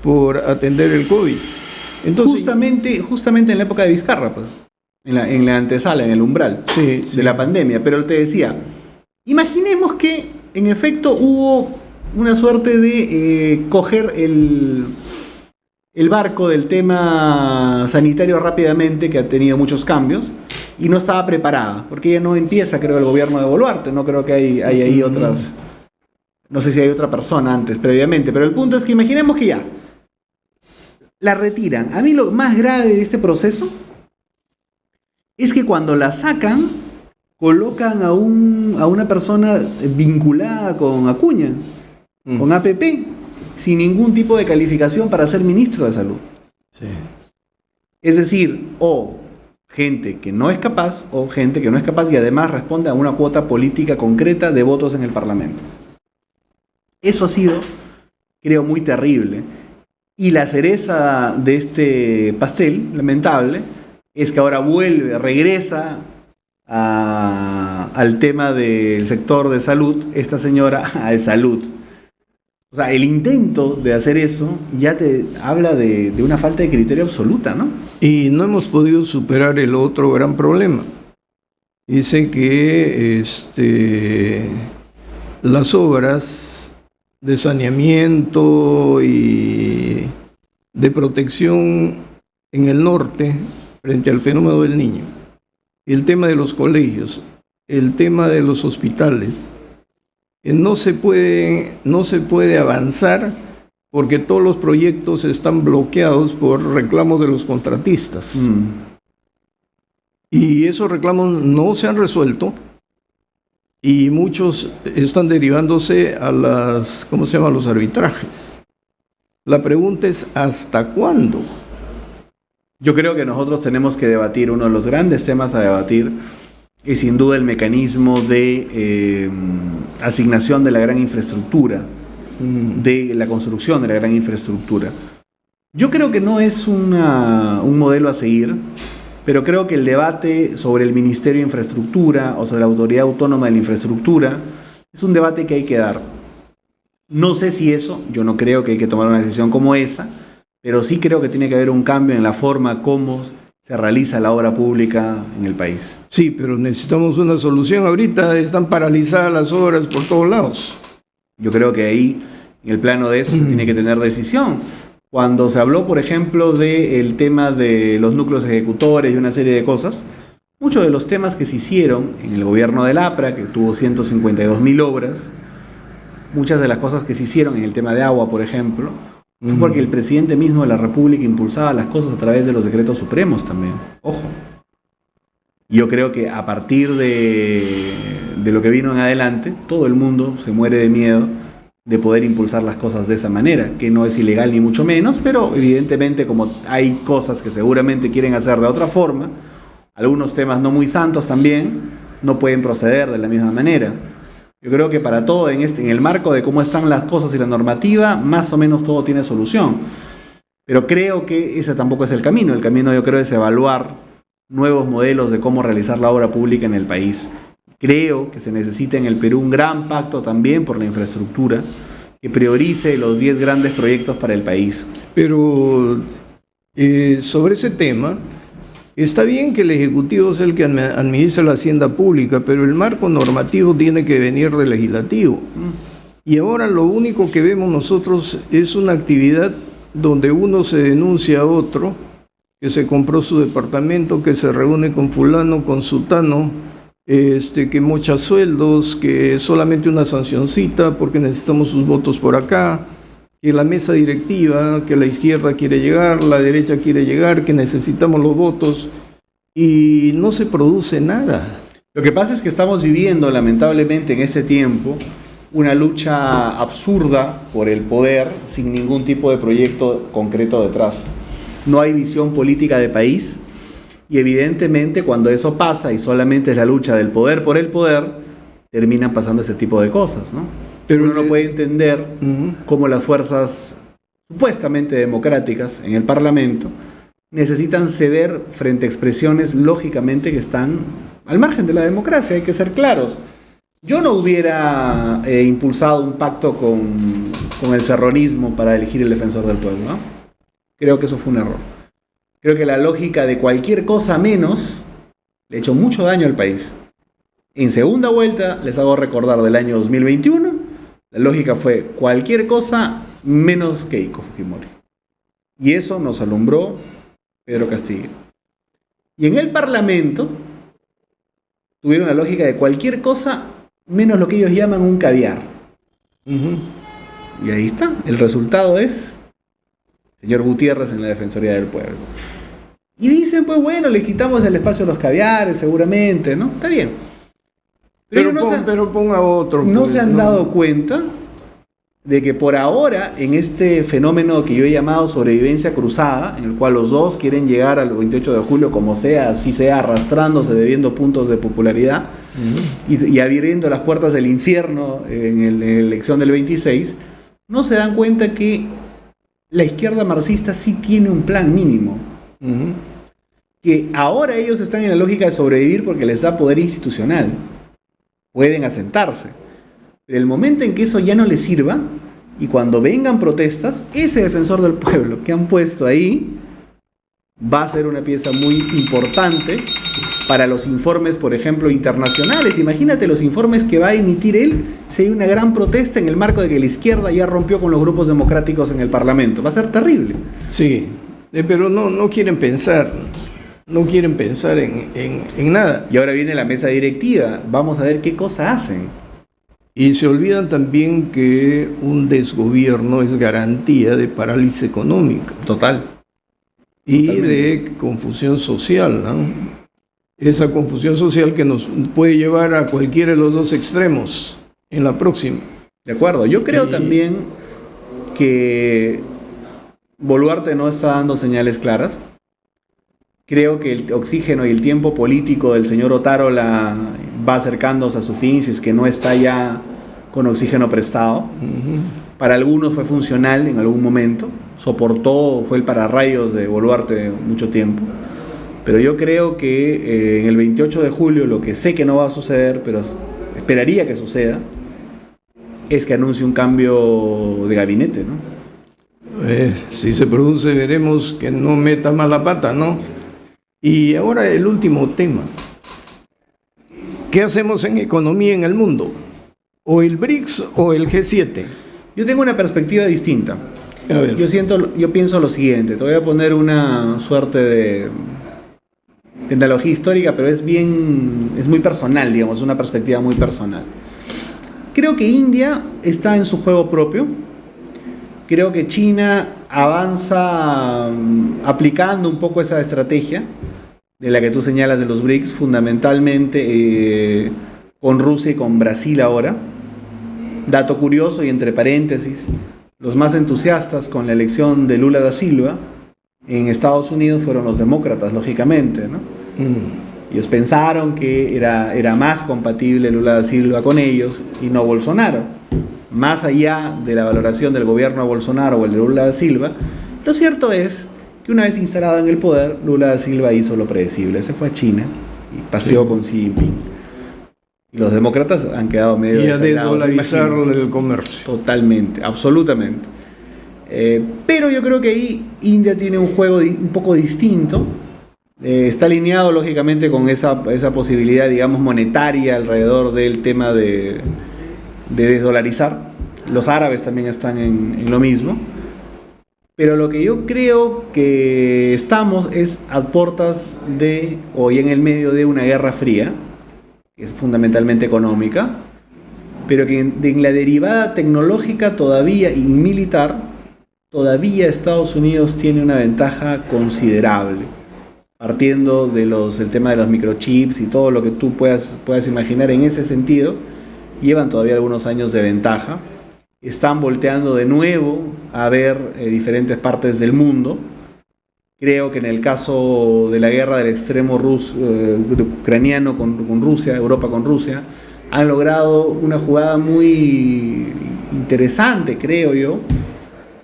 por atender el COVID. Entonces, justamente en la época de Vizcarra, pues. En la antesala, en el umbral de la pandemia. Pero te decía, imaginemos que en efecto hubo una suerte de coger el barco del tema sanitario rápidamente, que ha tenido muchos cambios, y no estaba preparada, porque ella no empieza, creo, el gobierno de Boluarte. No creo que hay ahí otras, no sé si hay otra persona antes, previamente, pero el punto es que imaginemos que ya la retiran. A mí lo más grave de este proceso es que cuando la sacan, colocan a una persona vinculada con Acuña, con APP, sin ningún tipo de calificación para ser ministro de Salud. Sí. Es decir, o gente que no es capaz, o gente que no es capaz y además responde a una cuota política concreta de votos en el Parlamento. Eso ha sido, creo, muy terrible. Y la cereza de este pastel, lamentable, es que ahora regresa al tema del sector de salud, esta señora, de salud. O sea, el intento de hacer eso ya te habla de una falta de criterio absoluta, ¿no? Y no hemos podido superar el otro gran problema. Dicen que las obras de saneamiento y de protección en el norte frente al fenómeno del Niño, el tema de los colegios, el tema de los hospitales, no se puede avanzar porque todos los proyectos están bloqueados por reclamos de los contratistas. Y esos reclamos no se han resuelto y muchos están derivándose a los arbitrajes. La pregunta es, ¿hasta cuándo? Yo creo que nosotros tenemos que debatir, uno de los grandes temas a debatir es sin duda el mecanismo de asignación de la gran infraestructura, de la construcción de la gran infraestructura. Yo creo que no es un modelo a seguir, pero creo que el debate sobre el Ministerio de Infraestructura o sobre la Autoridad Autónoma de la Infraestructura es un debate que hay que dar. No sé si yo no creo que hay que tomar una decisión como esa, pero sí creo que tiene que haber un cambio en la forma como se realiza la obra pública en el país. Sí, pero necesitamos una solución. Ahorita están paralizadas las obras por todos lados. Yo creo que ahí En el plano de eso se tiene que tener decisión. Cuando se habló, por ejemplo, del tema de los núcleos ejecutores y una serie de cosas, muchos de los temas que se hicieron en el gobierno del APRA, que tuvo 152.000 obras, muchas de las cosas que se hicieron en el tema de agua, por ejemplo, fue porque el presidente mismo de la República impulsaba las cosas a través de los decretos supremos también. Ojo. Yo creo que a partir de lo que vino en adelante, todo el mundo se muere de miedo de poder impulsar las cosas de esa manera, que no es ilegal ni mucho menos, pero evidentemente como hay cosas que seguramente quieren hacer de otra forma, algunos temas no muy santos también, no pueden proceder de la misma manera. Yo creo que para todo, en el marco de cómo están las cosas y la normativa, más o menos todo tiene solución. Pero creo que ese tampoco es el camino. El camino, yo creo, es evaluar nuevos modelos de cómo realizar la obra pública en el país. Creo que se necesita en el Perú un gran pacto también por la infraestructura que priorice los 10 grandes proyectos para el país. Pero sobre ese tema, está bien que el Ejecutivo sea el que administra la hacienda pública, pero el marco normativo tiene que venir del Legislativo. Y ahora lo único que vemos nosotros es una actividad donde uno se denuncia a otro, que se compró su departamento, que se reúne con fulano, con sutano, que mocha sueldos, que solamente una sancioncita porque necesitamos sus votos por acá, que la mesa directiva, que la izquierda quiere llegar, la derecha quiere llegar, que necesitamos los votos, y no se produce nada. Lo que pasa es que estamos viviendo, lamentablemente, en este tiempo, una lucha absurda por el poder sin ningún tipo de proyecto concreto detrás. No hay visión política de país y evidentemente cuando eso pasa y solamente es la lucha del poder por el poder, terminan pasando ese tipo de cosas, ¿no? Pero uno no puede entender cómo las fuerzas supuestamente democráticas en el Parlamento necesitan ceder frente a expresiones lógicamente que están al margen de la democracia, hay que ser claros. Yo no hubiera impulsado un pacto con el serronismo para elegir el defensor del pueblo, ¿no? Creo que eso fue un error. Creo que la lógica de cualquier cosa menos le ha hecho mucho daño al país. En segunda vuelta, les hago recordar del año 2021, la lógica fue cualquier cosa menos Keiko Fujimori. Y eso nos alumbró Pedro Castillo. Y en el Parlamento tuvieron la lógica de cualquier cosa menos lo que ellos llaman un caviar. Y ahí está. El resultado es señor Gutiérrez en la Defensoría del Pueblo. Y dicen, pues bueno, le quitamos el espacio a los caviares, seguramente, ¿no? Está bien. Pero ponga otro. No se han dado cuenta de que por ahora, en este fenómeno que yo he llamado sobrevivencia cruzada, en el cual los dos quieren llegar al 28 de julio como sea, así sea, arrastrándose, debiendo puntos de popularidad, y abriendo las puertas del infierno en la elección del 26, no se dan cuenta que la izquierda marxista sí tiene un plan mínimo. Que ahora ellos están en la lógica de sobrevivir porque les da poder institucional. Pueden asentarse. Pero el momento en que eso ya no les sirva, y cuando vengan protestas, ese defensor del pueblo que han puesto ahí va a ser una pieza muy importante para los informes, por ejemplo, internacionales. Imagínate los informes que va a emitir él si hay una gran protesta en el marco de que la izquierda ya rompió con los grupos democráticos en el Parlamento. Va a ser terrible. Sí, pero no quieren pensar. No quieren pensar en nada. Y ahora viene la mesa directiva. Vamos a ver qué cosa hacen. Y se olvidan también que un desgobierno es garantía de parálisis económica. Total. Y Totalmente. de confusión social, ¿no? Esa confusión social que nos puede llevar a cualquiera de los dos extremos en la próxima. De acuerdo. Yo creo también que Boluarte no está dando señales claras. Creo que el oxígeno y el tiempo político del señor Otárola va acercándose a su fin, si es que no está ya con oxígeno prestado. Para algunos fue funcional en algún momento, soportó, fue el pararrayos de Boluarte mucho tiempo. Pero yo creo que en el 28 de julio, lo que sé que no va a suceder, pero esperaría que suceda, es que anuncie un cambio de gabinete, ¿no? Si se produce, veremos que no meta más la pata, ¿no? Y ahora el último tema. ¿Qué hacemos en economía en el mundo? ¿O el BRICS o el G7? Yo tengo una perspectiva distinta. A ver. Yo pienso lo siguiente, te voy a poner una suerte de analogía histórica, pero es muy personal, digamos, una perspectiva muy personal. Creo que India está en su juego propio. Creo que China avanza aplicando un poco esa estrategia de la que tú señalas de los BRICS, fundamentalmente con Rusia y con Brasil ahora. Dato curioso y entre paréntesis, los más entusiastas con la elección de Lula da Silva en Estados Unidos fueron los demócratas, lógicamente, ¿no? Ellos pensaron que era más compatible Lula da Silva con ellos y no Bolsonaro. Más allá de la valoración del gobierno de Bolsonaro o el de Lula da Silva, lo cierto es que una vez instalado en el poder, Lula da Silva hizo lo predecible. Se fue a China y paseó con Xi Jinping. Y los demócratas han quedado medio y a desdolarizar el comercio. Totalmente, absolutamente. Pero yo creo que ahí India tiene un juego un poco distinto. Está alineado lógicamente con esa posibilidad, digamos, monetaria alrededor del tema de desdolarizar. Los árabes también están en lo mismo. Pero lo que yo creo que estamos es a puertas de, o en el medio de una guerra fría, que es fundamentalmente económica, pero que en la derivada tecnológica todavía y militar, todavía Estados Unidos tiene una ventaja considerable. Partiendo del tema de los microchips y todo lo que tú puedas imaginar en ese sentido, llevan todavía algunos años de ventaja. Están volteando de nuevo a ver diferentes partes del mundo. Creo que en el caso de la guerra del extremo ucraniano con Rusia, Europa con Rusia, han logrado una jugada muy interesante, creo yo,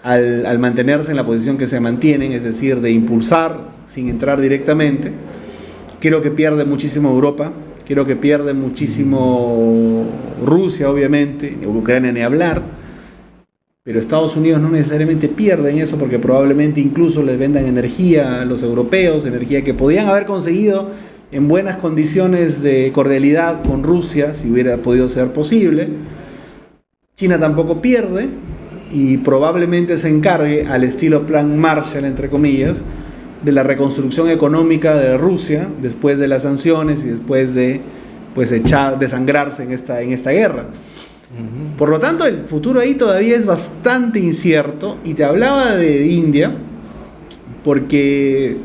al mantenerse en la posición que se mantienen, es decir, de impulsar sin entrar directamente. Creo que pierde muchísimo Europa, creo que pierde muchísimo Rusia, obviamente, Ucrania ni hablar, pero Estados Unidos no necesariamente pierde en eso porque probablemente incluso les vendan energía a los europeos, energía que podían haber conseguido en buenas condiciones de cordialidad con Rusia, si hubiera podido ser posible. China tampoco pierde y probablemente se encargue, al estilo Plan Marshall, entre comillas, de la reconstrucción económica de Rusia después de las sanciones y después de desangrarse en esta guerra. Por lo tanto, el futuro ahí todavía es bastante incierto, y te hablaba de India porque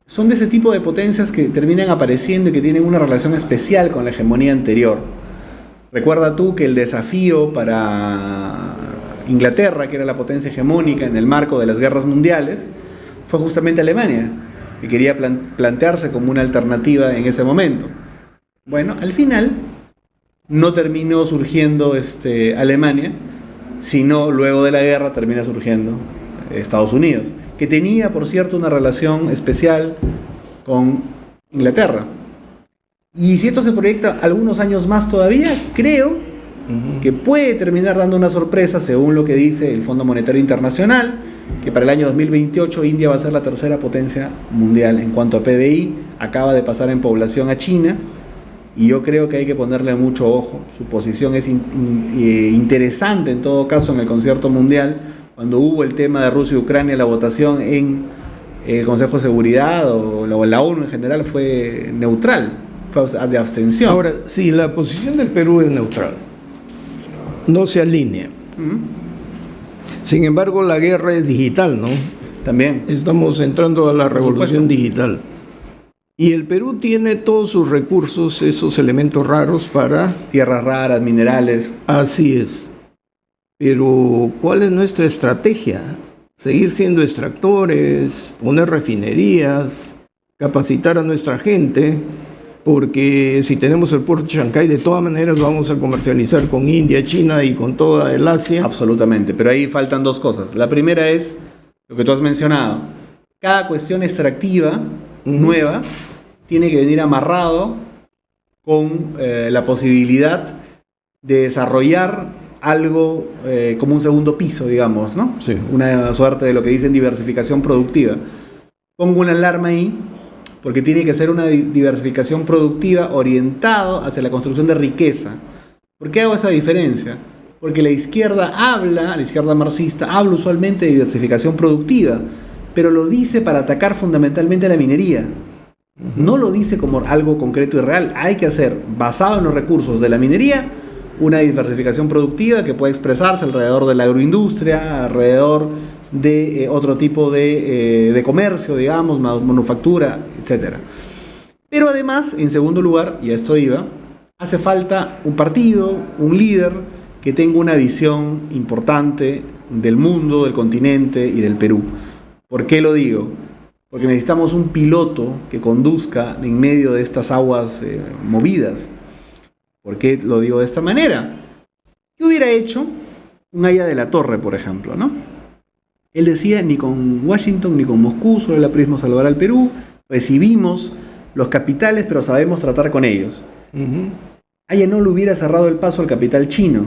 son de ese tipo de potencias que terminan apareciendo y que tienen una relación especial con la hegemonía anterior. Recuerda tú que el desafío para Inglaterra, que era la potencia hegemónica en el marco de las guerras mundiales, fue justamente Alemania, que quería plantearse como una alternativa en ese momento. Bueno, al final no terminó surgiendo Alemania, sino luego de la guerra termina surgiendo Estados Unidos, que tenía, por cierto, una relación especial con Inglaterra. Y si esto se proyecta algunos años más todavía, creo que puede terminar dando una sorpresa, según lo que dice el Fondo Monetario Internacional, que para el año 2028 India va a ser la tercera potencia mundial en cuanto a PBI, acaba de pasar en población a China, y yo creo que hay que ponerle mucho ojo. Su posición es interesante en todo caso en el concierto mundial. Cuando hubo el tema de Rusia y Ucrania, la votación en el Consejo de Seguridad o la ONU en general fue neutral, fue de abstención. Ahora, sí, la posición del Perú es neutral, no se alinea. Sin embargo, la guerra es digital, ¿no? También. Estamos entrando a la revolución digital. Y el Perú tiene todos sus recursos, esos elementos raros para... Tierras raras, minerales. Así es. Pero, ¿cuál es nuestra estrategia? Seguir siendo extractores, poner refinerías, capacitar a nuestra gente, porque si tenemos el puerto de Chancay, de todas maneras vamos a comercializar con India, China y con toda el Asia. Absolutamente, pero ahí faltan dos cosas. La primera es lo que tú has mencionado. Cada cuestión extractiva nueva tiene que venir amarrado con la posibilidad de desarrollar algo como un segundo piso, digamos, ¿no? Sí. Una suerte de lo que dicen diversificación productiva. Pongo una alarma ahí, porque tiene que ser una diversificación productiva orientada hacia la construcción de riqueza. ¿Por qué hago esa diferencia? Porque la izquierda marxista habla usualmente de diversificación productiva, pero lo dice para atacar fundamentalmente a la minería. No lo dice como algo concreto y real. Hay que hacer, basado en los recursos de la minería, una diversificación productiva que pueda expresarse alrededor de la agroindustria, alrededor de otro tipo de comercio, digamos, manufactura, etc. Pero además, en segundo lugar, y a esto iba, hace falta un partido, un líder que tenga una visión importante del mundo, del continente y del Perú. ¿Por qué lo digo? Porque necesitamos un piloto que conduzca en medio de estas aguas movidas. ¿Por qué lo digo de esta manera? ¿Qué hubiera hecho un Haya de la Torre, por ejemplo, ¿no? Él decía, ni con Washington ni con Moscú, solo el aprismo salvará al Perú, recibimos los capitales, pero sabemos tratar con ellos. Haya no le hubiera cerrado el paso al capital chino,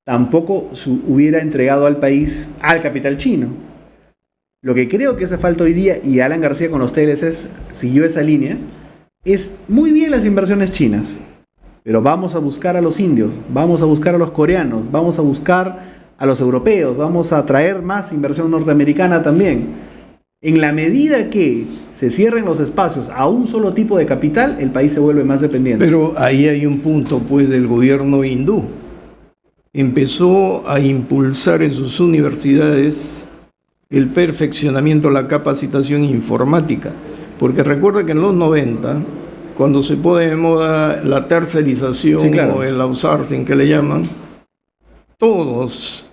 tampoco hubiera entregado al país al capital chino. Lo que creo que hace falta hoy día, y Alan García con los TLCs siguió esa línea, es muy bien las inversiones chinas, pero vamos a buscar a los indios, vamos a buscar a los coreanos, vamos a buscar a los europeos, vamos a traer más inversión norteamericana también. En la medida que se cierren los espacios a un solo tipo de capital, el país se vuelve más dependiente. Pero ahí hay un punto, pues, del gobierno hindú. Empezó a impulsar en sus universidades el perfeccionamiento, la capacitación informática. Porque recuerda que en los 90, cuando se pone de moda la tercerización, sí, claro, o el outsourcing que le llaman, todos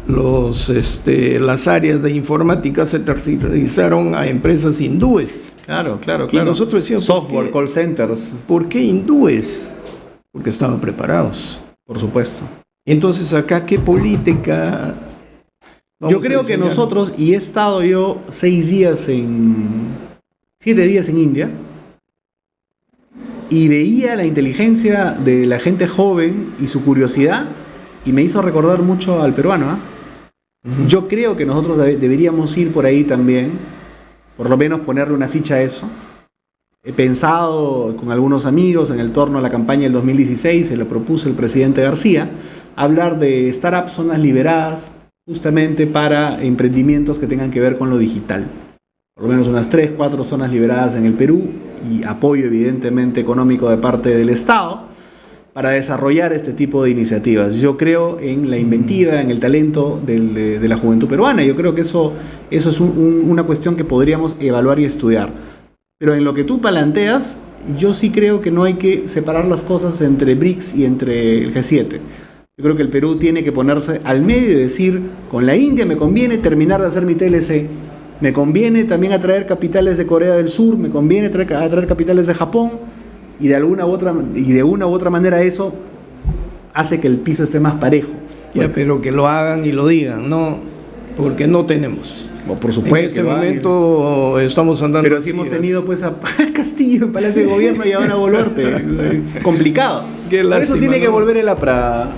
las áreas de informática se tercerizaron a empresas hindúes. Claro. Y nosotros decíamos, software, call centers. ¿Por qué hindúes? Porque estaban preparados. Por supuesto. Entonces, acá, ¿qué política? Yo creo que nosotros, y he estado yo 7 días en India, y veía la inteligencia de la gente joven y su curiosidad, y me hizo recordar mucho al peruano, ¿eh? Yo creo que nosotros deberíamos ir por ahí también, por lo menos ponerle una ficha a eso. He pensado con algunos amigos en el torno a la campaña del 2016, se lo propuso el presidente García, hablar de startups, zonas liberadas, justamente para emprendimientos que tengan que ver con lo digital. Por lo menos unas 3, 4 zonas liberadas en el Perú y apoyo evidentemente económico de parte del Estado para desarrollar este tipo de iniciativas. Yo creo en la inventiva, en el talento de la juventud peruana. Yo creo que eso es una cuestión que podríamos evaluar y estudiar. Pero en lo que tú planteas, yo sí creo que no hay que separar las cosas entre BRICS y entre el G7. Yo creo que el Perú tiene que ponerse al medio y decir, con la India me conviene terminar de hacer mi TLC, me conviene también atraer capitales de Corea del Sur, me conviene atraer capitales de Japón, y de una u otra manera eso hace que el piso esté más parejo. Ya, pero que lo hagan y lo digan, ¿no? Porque no tenemos. Por supuesto. En este momento estamos andando. Pero sí hemos tenido pues a Castillo en Palacio de Gobierno y ahora a Boluarte. Complicado. Qué lástima, por eso tiene que volver el APRA.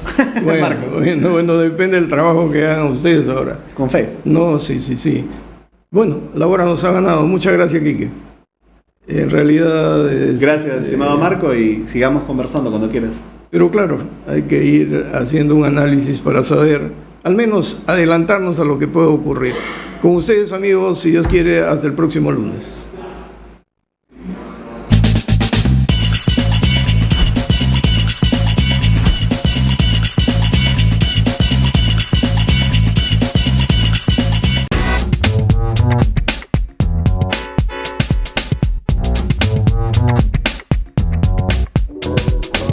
Bueno, depende del trabajo que hagan ustedes ahora. Con fe. No, sí. Bueno, la hora nos ha ganado. Muchas gracias, Quique. En realidad... Gracias, estimado Marco, y sigamos conversando cuando quieras. Pero claro, hay que ir haciendo un análisis para saber, al menos adelantarnos a lo que puede ocurrir. Con ustedes, amigos, si Dios quiere, hasta el próximo lunes.